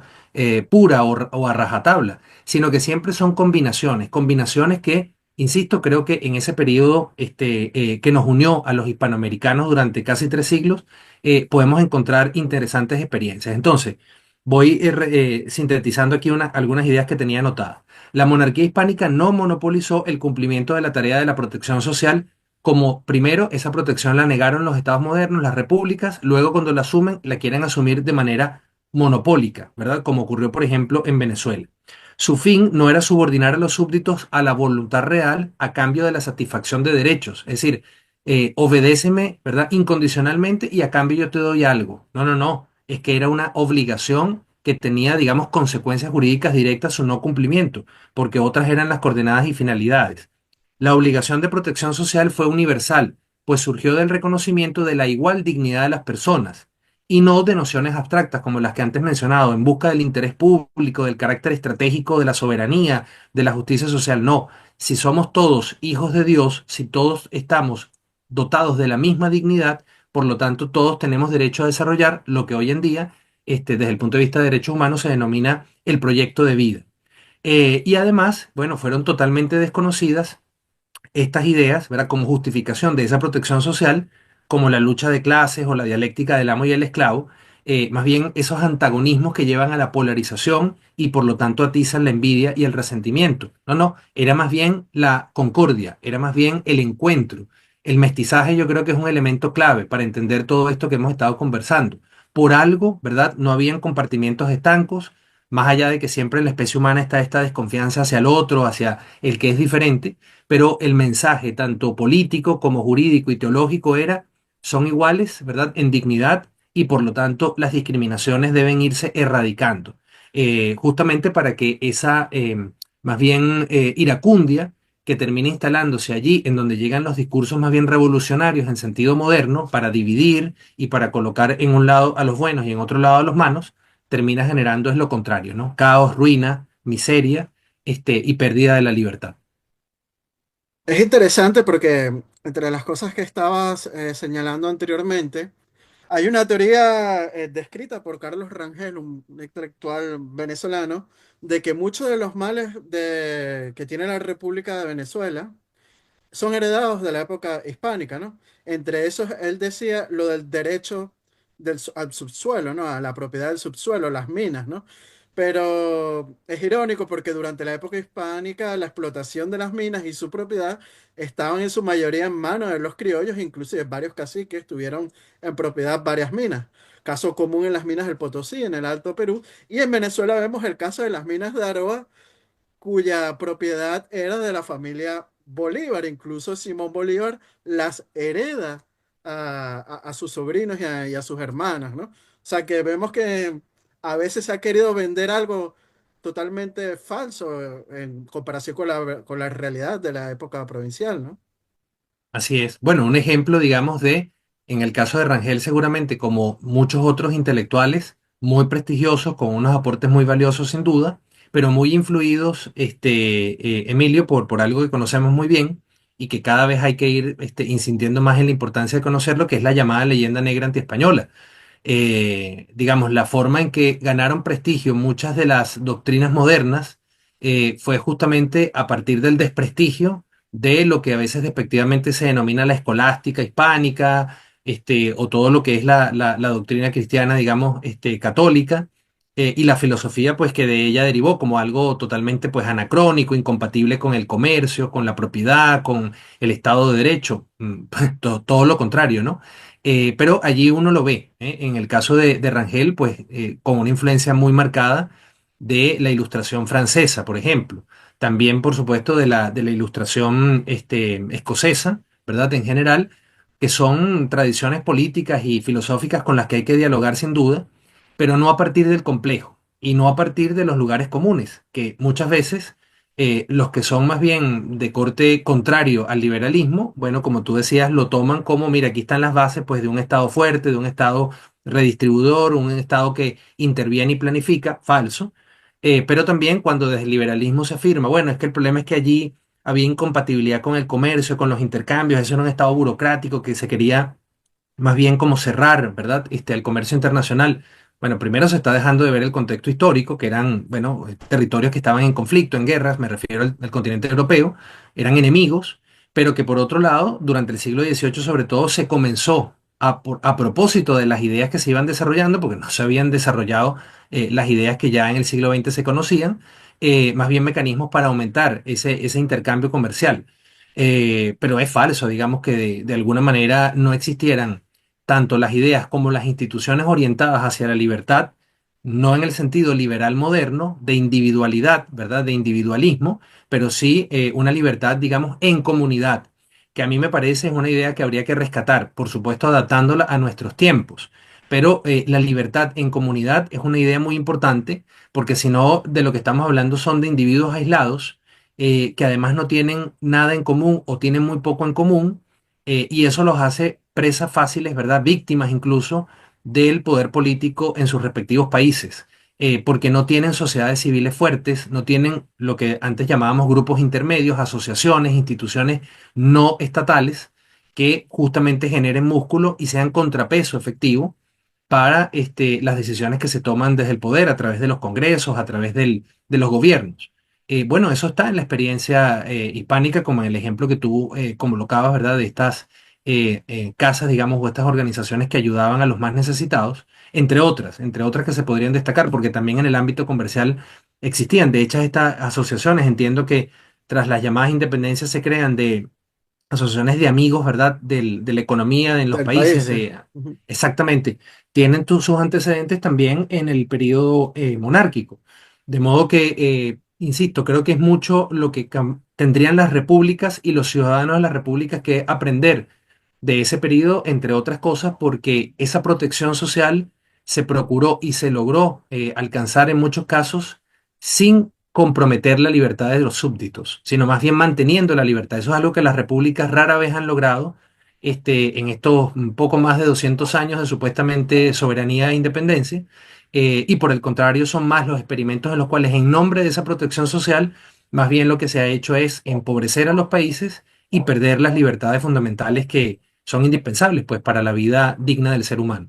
pura o a rajatabla, sino que siempre son combinaciones, combinaciones que, insisto, creo que en ese periodo que nos unió a los hispanoamericanos durante casi 3 siglos, podemos encontrar interesantes experiencias. Entonces, voy sintetizando aquí algunas ideas que tenía anotadas. La monarquía hispánica no monopolizó el cumplimiento de la tarea de la protección social, como primero esa protección la negaron los estados modernos, las repúblicas, luego cuando la asumen la quieren asumir de manera monopólica, ¿verdad? Como ocurrió, por ejemplo, en Venezuela. Su fin no era subordinar a los súbditos a la voluntad real a cambio de la satisfacción de derechos, es decir, obedéceme, ¿verdad? Incondicionalmente y a cambio yo te doy algo. No, no, no, es que era una obligación que tenía, digamos, consecuencias jurídicas directas su no cumplimiento, porque otras eran las coordenadas y finalidades. La obligación de protección social fue universal, pues surgió del reconocimiento de la igual dignidad de las personas y no de nociones abstractas como las que antes mencionado, en busca del interés público, del carácter estratégico de la soberanía, de la justicia social. No, si somos todos hijos de Dios, si todos estamos dotados de la misma dignidad, por lo tanto todos tenemos derecho a desarrollar lo que hoy en día desde el punto de vista de derechos humanos, se denomina el proyecto de vida. Y además, bueno, fueron totalmente desconocidas estas ideas, ¿verdad? Como justificación de esa protección social, como la lucha de clases o la dialéctica del amo y el esclavo, más bien esos antagonismos que llevan a la polarización y por lo tanto atizan la envidia y el resentimiento. No, no, era más bien la concordia, era más bien el encuentro. El mestizaje yo creo que es un elemento clave para entender todo esto que hemos estado conversando. Por algo, ¿verdad? No habían compartimientos estancos, más allá de que siempre en la especie humana está esta desconfianza hacia el otro, hacia el que es diferente, pero el mensaje, tanto político como jurídico y teológico, era, son iguales, ¿verdad?, en dignidad y por lo tanto las discriminaciones deben irse erradicando, justamente para que esa, más bien, iracundia que termina instalándose allí, en donde llegan los discursos más bien revolucionarios en sentido moderno, para dividir y para colocar en un lado a los buenos y en otro lado a los malos, termina generando es lo contrario, ¿no? Caos, ruina, miseria, y pérdida de la libertad. Es interesante porque entre las cosas que estabas señalando anteriormente, hay una teoría descrita por Carlos Rangel, un intelectual venezolano, de que muchos de los males que tiene la República de Venezuela son heredados de la época hispánica, ¿no? Entre esos, él decía lo del derecho al subsuelo, ¿no? A la propiedad del subsuelo, las minas, ¿no? Pero es irónico porque durante la época hispánica la explotación de las minas y su propiedad estaban en su mayoría en manos de los criollos, inclusive varios caciques tuvieron en propiedad varias minas. Caso común en las minas del Potosí, en el Alto Perú, y en Venezuela vemos el caso de las minas de Aroa, cuya propiedad era de la familia Bolívar. Incluso Simón Bolívar las hereda a sus sobrinos y a sus hermanas, ¿no? O sea que vemos que a veces se ha querido vender algo totalmente falso en comparación con la realidad de la época provincial, ¿no? Así es. Bueno, un ejemplo, digamos, de, en el caso de Rangel, seguramente como muchos otros intelectuales muy prestigiosos, con unos aportes muy valiosos sin duda, pero muy influidos, Emilio, por algo que conocemos muy bien y que cada vez hay que ir insistiendo más en la importancia de conocerlo, que es la llamada leyenda negra antiespañola. Digamos, la forma en que ganaron prestigio muchas de las doctrinas modernas fue justamente a partir del desprestigio de lo que a veces despectivamente se denomina la escolástica hispánica, o todo lo que es la doctrina cristiana, digamos, católica, y la filosofía, pues, que de ella derivó como algo totalmente, pues, anacrónico, incompatible con el comercio, con la propiedad, con el Estado de Derecho, todo lo contrario, ¿no? Pero allí uno lo ve, ¿eh? En el caso de Rangel, pues, con una influencia muy marcada de la ilustración francesa, por ejemplo. También, por supuesto, de la ilustración escocesa, ¿verdad? En general, que son tradiciones políticas y filosóficas con las que hay que dialogar sin duda, pero no a partir del complejo y no a partir de los lugares comunes, que muchas veces los que son más bien de corte contrario al liberalismo, bueno, como tú decías, lo toman como, mira, aquí están las bases pues de un Estado fuerte, de un Estado redistribuidor, un Estado que interviene y planifica, falso. Pero también cuando desde el liberalismo se afirma, bueno, es que el problema es que allí había incompatibilidad con el comercio, con los intercambios, eso era un Estado burocrático que se quería más bien como cerrar, ¿verdad? El comercio internacional. Bueno, primero se está dejando de ver el contexto histórico, que eran, bueno, territorios que estaban en conflicto, en guerras, me refiero al continente europeo, eran enemigos, pero que por otro lado, durante el siglo XVIII sobre todo, se comenzó a propósito de las ideas que se iban desarrollando, porque no se habían desarrollado las ideas que ya en el siglo XX se conocían, más bien mecanismos para aumentar ese intercambio comercial. Pero es falso, digamos, que de alguna manera no existieran tanto las ideas como las instituciones orientadas hacia la libertad, no en el sentido liberal moderno, de individualidad, ¿verdad? De individualismo, pero sí una libertad, digamos, en comunidad, que a mí me parece es una idea que habría que rescatar, por supuesto, adaptándola a nuestros tiempos. Pero la libertad en comunidad es una idea muy importante, porque si no, de lo que estamos hablando son de individuos aislados, que además no tienen nada en común o tienen muy poco en común, y eso los hace presas fáciles, ¿verdad? Víctimas incluso del poder político en sus respectivos países, porque no tienen sociedades civiles fuertes, no tienen lo que antes llamábamos grupos intermedios, asociaciones, instituciones no estatales que justamente generen músculo y sean contrapeso efectivo para las decisiones que se toman desde el poder, a través de los congresos, a través de los gobiernos. Bueno, eso está en la experiencia hispánica, como en el ejemplo que tú colocabas, ¿verdad? De estas casas, digamos, o estas organizaciones que ayudaban a los más necesitados, entre otras que se podrían destacar, porque también en el ámbito comercial existían. De hecho, estas asociaciones, entiendo que tras las llamadas independencias se crean de asociaciones de amigos, ¿verdad? De la economía en los Del país, países, sí. de Ujú. exactamente, tienen sus antecedentes también en el periodo monárquico. De modo que, insisto, creo que es mucho lo que tendrían las repúblicas y los ciudadanos de las repúblicas que aprender de ese periodo, entre otras cosas, porque esa protección social se procuró y se logró alcanzar en muchos casos sin comprometer la libertad de los súbditos, sino más bien manteniendo la libertad. Eso es algo que las repúblicas rara vez han logrado en estos poco más de 200 años de supuestamente soberanía e independencia. Y por el contrario, son más los experimentos en los cuales, en nombre de esa protección social, más bien lo que se ha hecho es empobrecer a los países y perder las libertades fundamentales que son indispensables pues, para la vida digna del ser humano.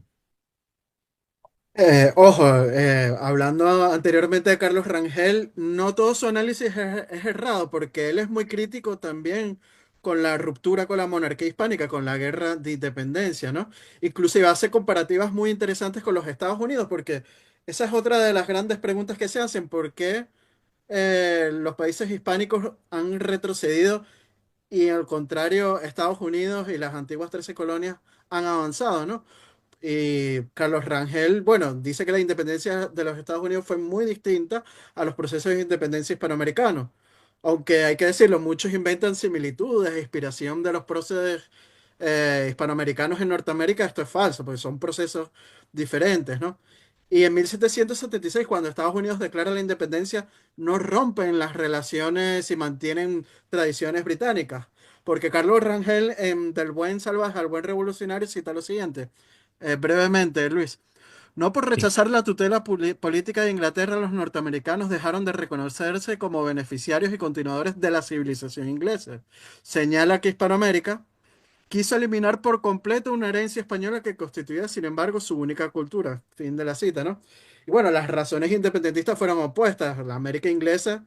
Ojo, hablando anteriormente de Carlos Rangel, no todo su análisis es errado, porque él es muy crítico también con la ruptura con la monarquía hispánica, con la guerra de independencia, ¿no? Inclusive hace comparativas muy interesantes con los Estados Unidos, porque esa es otra de las grandes preguntas que se hacen: ¿por qué los países hispánicos han retrocedido y al contrario Estados Unidos y las antiguas 13 colonias han avanzado, ¿no? Y Carlos Rangel, bueno, dice que la independencia de los Estados Unidos fue muy distinta a los procesos de independencia hispanoamericanos. Aunque hay que decirlo, muchos inventan similitudes, inspiración de los procesos hispanoamericanos en Norteamérica. Esto es falso, porque son procesos diferentes, ¿no? Y en 1776, cuando Estados Unidos declara la independencia, no rompen las relaciones y mantienen tradiciones británicas. Porque Carlos Rangel, en Del buen salvaje al buen revolucionario, cita lo siguiente. Brevemente, Luis. No por Sí, rechazar la tutela política de Inglaterra, los norteamericanos dejaron de reconocerse como beneficiarios y continuadores de la civilización inglesa. Señala que Hispanoamérica quiso eliminar por completo una herencia española que constituía, sin embargo, su única cultura. Fin de la cita, ¿no? Y bueno, las razones independentistas fueron opuestas. La América inglesa,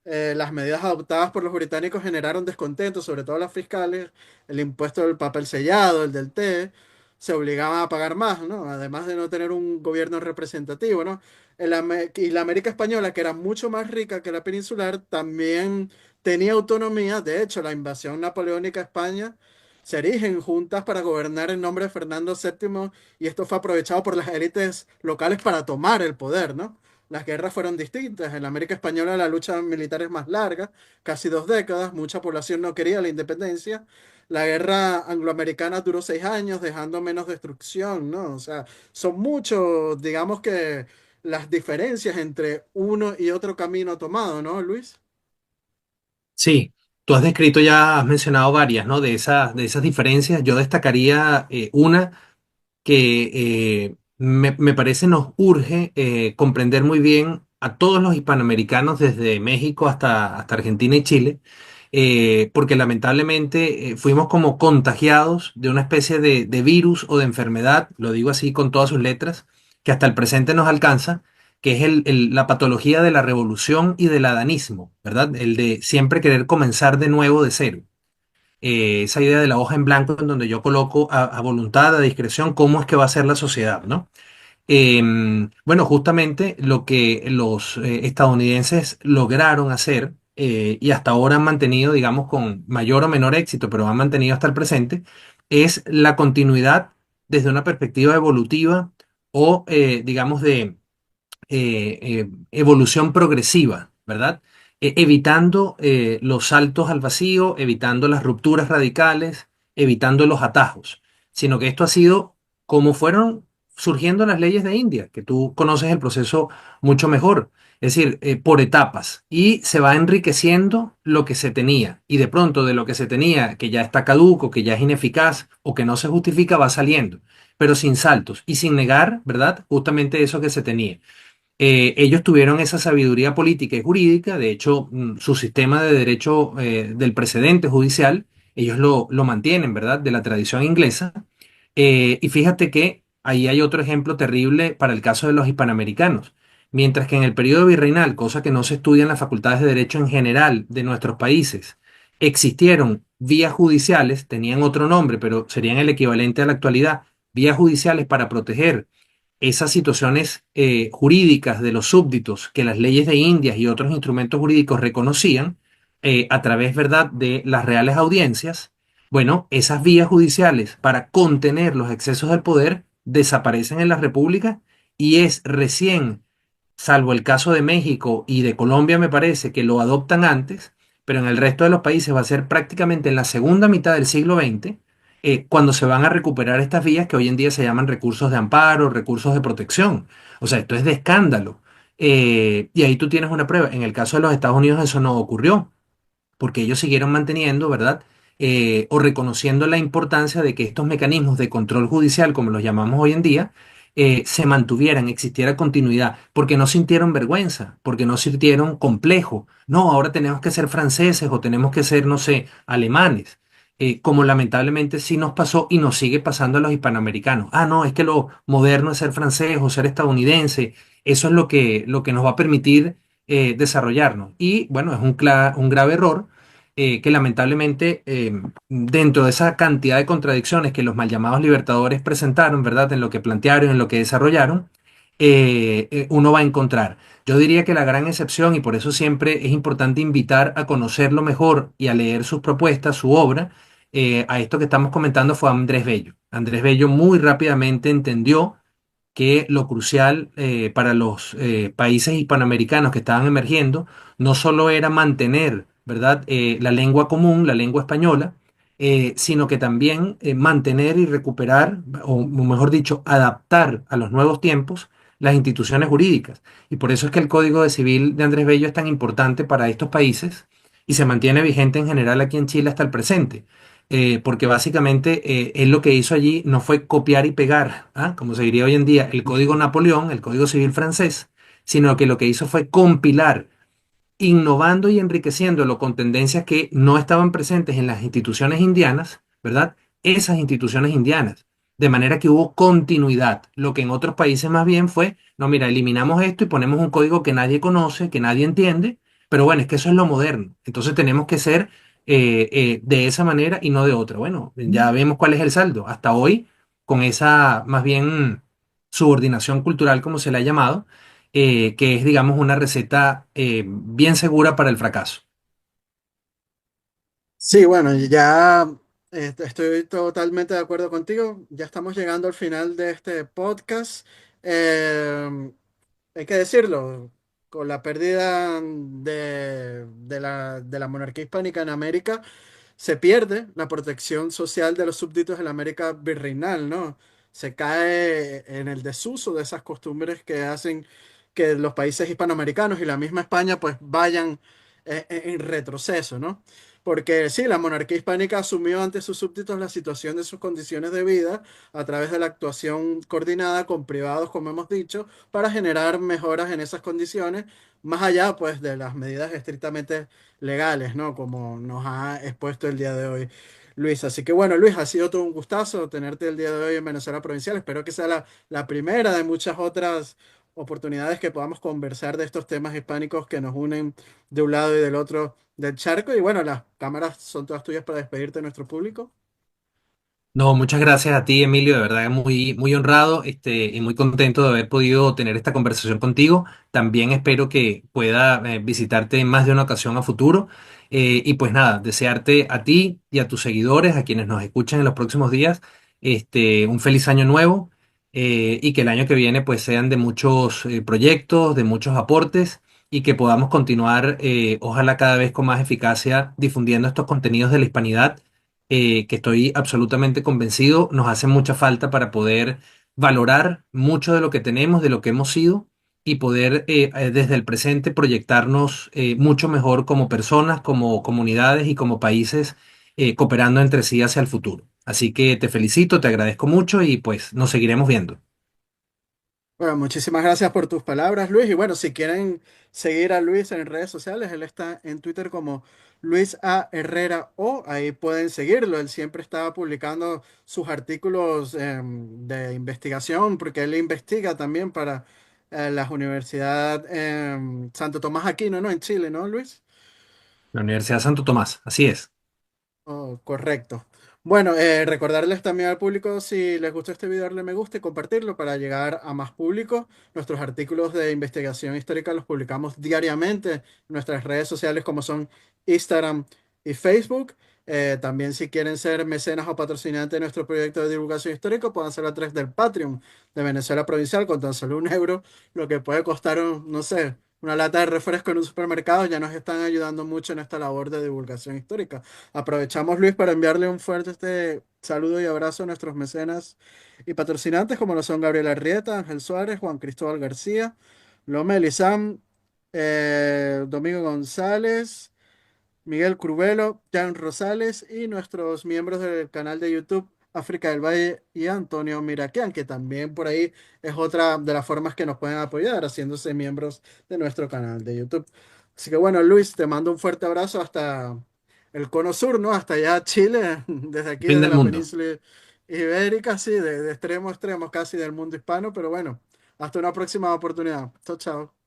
las medidas adoptadas por los británicos generaron descontento, sobre todo las fiscales, el impuesto del papel sellado, el del té, se obligaban a pagar más, ¿no? Además de no tener un gobierno representativo, ¿no? Y la América española, que era mucho más rica que la peninsular, también tenía autonomía. De hecho, la invasión napoleónica a España se erigen juntas para gobernar en nombre de Fernando VII, y esto fue aprovechado por las élites locales para tomar el poder, ¿no? Las guerras fueron distintas. En la América Española la lucha militar es más larga, casi 2 décadas. Mucha población no quería la independencia. La guerra angloamericana duró 6 años, dejando menos destrucción, ¿no? O sea, son muchos, digamos que las diferencias entre uno y otro camino tomado, ¿no, Luis? sí, tú has descrito ya, has mencionado varias, ¿no? De esas diferencias, yo destacaría una que me parece nos urge comprender muy bien a todos los hispanoamericanos, desde México hasta Argentina y Chile, porque lamentablemente fuimos como contagiados de una especie de virus o de enfermedad, lo digo así con todas sus letras, que hasta el presente nos alcanza, que es la patología de la revolución y del adanismo, ¿verdad? El de siempre querer comenzar de nuevo de cero. Esa idea de la hoja en blanco en donde yo coloco a voluntad, a discreción, cómo es que va a ser la sociedad, ¿no? Bueno, justamente lo que los estadounidenses lograron hacer y hasta ahora han mantenido, digamos, con mayor o menor éxito, pero han mantenido hasta el presente, es la continuidad desde una perspectiva evolutiva o, digamos, de evolución progresiva, ¿verdad? Evitando los saltos al vacío, evitando las rupturas radicales, evitando los atajos, sino que esto ha sido como fueron surgiendo las leyes de India, que tú conoces el proceso mucho mejor, es decir, por etapas, y se va enriqueciendo lo que se tenía, y de pronto de lo que se tenía, que ya está caduco, que ya es ineficaz o que no se justifica, va saliendo, pero sin saltos y sin negar, ¿verdad? Justamente eso que se tenía. Ellos tuvieron esa sabiduría política y jurídica, de hecho, su sistema de derecho del precedente judicial, ellos lo mantienen, ¿verdad? De la tradición inglesa. Y fíjate que ahí hay otro ejemplo terrible para el caso de los hispanoamericanos. Mientras que en el periodo virreinal, cosa que no se estudia en las facultades de derecho en general de nuestros países, existieron vías judiciales, tenían otro nombre, pero serían el equivalente a la actualidad, vías judiciales para proteger esas situaciones jurídicas de los súbditos que las leyes de Indias y otros instrumentos jurídicos reconocían a través, ¿verdad?, de las reales audiencias. Bueno, esas vías judiciales para contener los excesos del poder desaparecen en la República y es recién, salvo el caso de México y de Colombia, me parece, que lo adoptan antes, pero en el resto de los países va a ser prácticamente en la segunda mitad del siglo XX, cuando se van a recuperar estas vías que hoy en día se llaman recursos de amparo, recursos de protección. O sea, esto es de escándalo. Y ahí tú tienes una prueba. En el caso de los Estados Unidos eso no ocurrió porque ellos siguieron manteniendo, ¿verdad? O reconociendo la importancia de que estos mecanismos de control judicial, como los llamamos hoy en día, se mantuvieran, existiera continuidad, porque no sintieron vergüenza, porque no sintieron complejo. No, ahora tenemos que ser franceses o tenemos que ser, no sé, alemanes. Como lamentablemente sí nos pasó y nos sigue pasando a los hispanoamericanos. Ah, no, es que lo moderno es ser francés o ser estadounidense. Eso es lo que nos va a permitir desarrollarnos. Y bueno, es un grave error que lamentablemente dentro de esa cantidad de contradicciones que los mal llamados libertadores presentaron, ¿verdad? En lo que plantearon, en lo que desarrollaron, uno va a encontrar. Yo diría que la gran excepción, y por eso siempre es importante invitar a conocerlo mejor y a leer sus propuestas, su obra, a esto que estamos comentando fue Andrés Bello. Andrés Bello muy rápidamente entendió que lo crucial para los países hispanoamericanos que estaban emergiendo no solo era mantener, ¿verdad?, la lengua común, la lengua española, sino que también mantener y recuperar, o mejor dicho, adaptar a los nuevos tiempos las instituciones jurídicas. Y por eso es que el Código de Civil de Andrés Bello es tan importante para estos países y se mantiene vigente en general aquí en Chile hasta el presente, porque básicamente él lo que hizo allí no fue copiar y pegar, ¿ah?, como se diría hoy en día, el Código Napoleón, el Código Civil francés, sino que lo que hizo fue compilar, innovando y enriqueciéndolo con tendencias que no estaban presentes en las instituciones indianas, ¿verdad? Esas instituciones indianas. De manera que hubo continuidad, lo que en otros países más bien fue, no, mira, eliminamos esto y ponemos un código que nadie conoce, que nadie entiende, pero bueno, es que eso es lo moderno. Entonces tenemos que ser de esa manera y no de otra. Bueno, ya vemos cuál es el saldo. Hasta hoy, con esa más bien subordinación cultural, como se le ha llamado, que es, digamos, una receta bien segura para el fracaso. Sí, bueno, ya estoy totalmente de acuerdo contigo. Ya estamos llegando al final de este podcast. Eh, Hay que decirlo, con la pérdida de la monarquía hispánica en América, se pierde la protección social de los súbditos en la América virreinal, ¿no? Se cae en el desuso de esas costumbres que hacen que los países hispanoamericanos y la misma España pues vayan en retroceso, ¿no? Porque sí, la monarquía hispánica asumió ante sus súbditos la situación de sus condiciones de vida a través de la actuación coordinada con privados, como hemos dicho, para generar mejoras en esas condiciones, más allá pues de las medidas estrictamente legales, ¿no? Como nos ha expuesto el día de hoy Luis. Así que bueno, Luis, ha sido todo un gustazo tenerte el día de hoy en Venezuela Provincial. Espero que sea la primera de muchas otras oportunidades que podamos conversar de estos temas hispánicos que nos unen de un lado y del otro del charco. Y bueno, las cámaras son todas tuyas para despedirte de nuestro público. No, muchas gracias a ti, Emilio, de verdad muy, muy honrado, y muy contento de haber podido tener esta conversación contigo. También espero que pueda visitarte en más de una ocasión a futuro. Y pues nada, desearte a ti y a tus seguidores, a quienes nos escuchan en los próximos días, un feliz año nuevo, y que el año que viene pues sean de muchos proyectos, de muchos aportes y que podamos continuar, ojalá cada vez con más eficacia, difundiendo estos contenidos de la hispanidad, que estoy absolutamente convencido nos hace mucha falta para poder valorar mucho de lo que tenemos, de lo que hemos sido y poder desde el presente proyectarnos mucho mejor como personas, como comunidades y como países, cooperando entre sí hacia el futuro. Así que te felicito, te agradezco mucho y pues nos seguiremos viendo. Bueno, muchísimas gracias por tus palabras, Luis. Y bueno, si quieren seguir a Luis en redes sociales, él está en Twitter como Luis A. Herrera O. Ahí pueden seguirlo. Él siempre está publicando sus artículos de investigación, porque él investiga también para la Universidad Santo Tomás Aquino, ¿no? En Chile, ¿no, Luis? La Universidad Santo Tomás, así es. Oh, correcto. Bueno, recordarles también al público, si les gustó este video, darle me gusta y compartirlo para llegar a más público. Nuestros artículos de investigación histórica los publicamos diariamente en nuestras redes sociales como son Instagram y Facebook. También si quieren ser mecenas o patrocinantes de nuestro proyecto de divulgación histórica, pueden hacerlo a través del Patreon de Venezuela Provincial con tan solo 1 euro, lo que puede costar, no sé, una lata de refresco en un supermercado. Ya nos están ayudando mucho en esta labor de divulgación histórica. Aprovechamos, Luis, para enviarle un fuerte saludo y abrazo a nuestros mecenas y patrocinantes, como lo son Gabriel Arrieta, Ángel Suárez, Juan Cristóbal García, Lome Elizam, Domingo González, Miguel Curvelo, Jan Rosales y nuestros miembros del canal de YouTube África del Valle y Antonio Miraquian, que también por ahí es otra de las formas que nos pueden apoyar, haciéndose miembros de nuestro canal de YouTube. Así que bueno, Luis, te mando un fuerte abrazo hasta el cono sur, ¿no? Hasta allá Chile, desde aquí, Fin desde del la mundo. península ibérica, sí, de extremo a extremo casi del mundo hispano, pero bueno, hasta una próxima oportunidad. Chao, chao.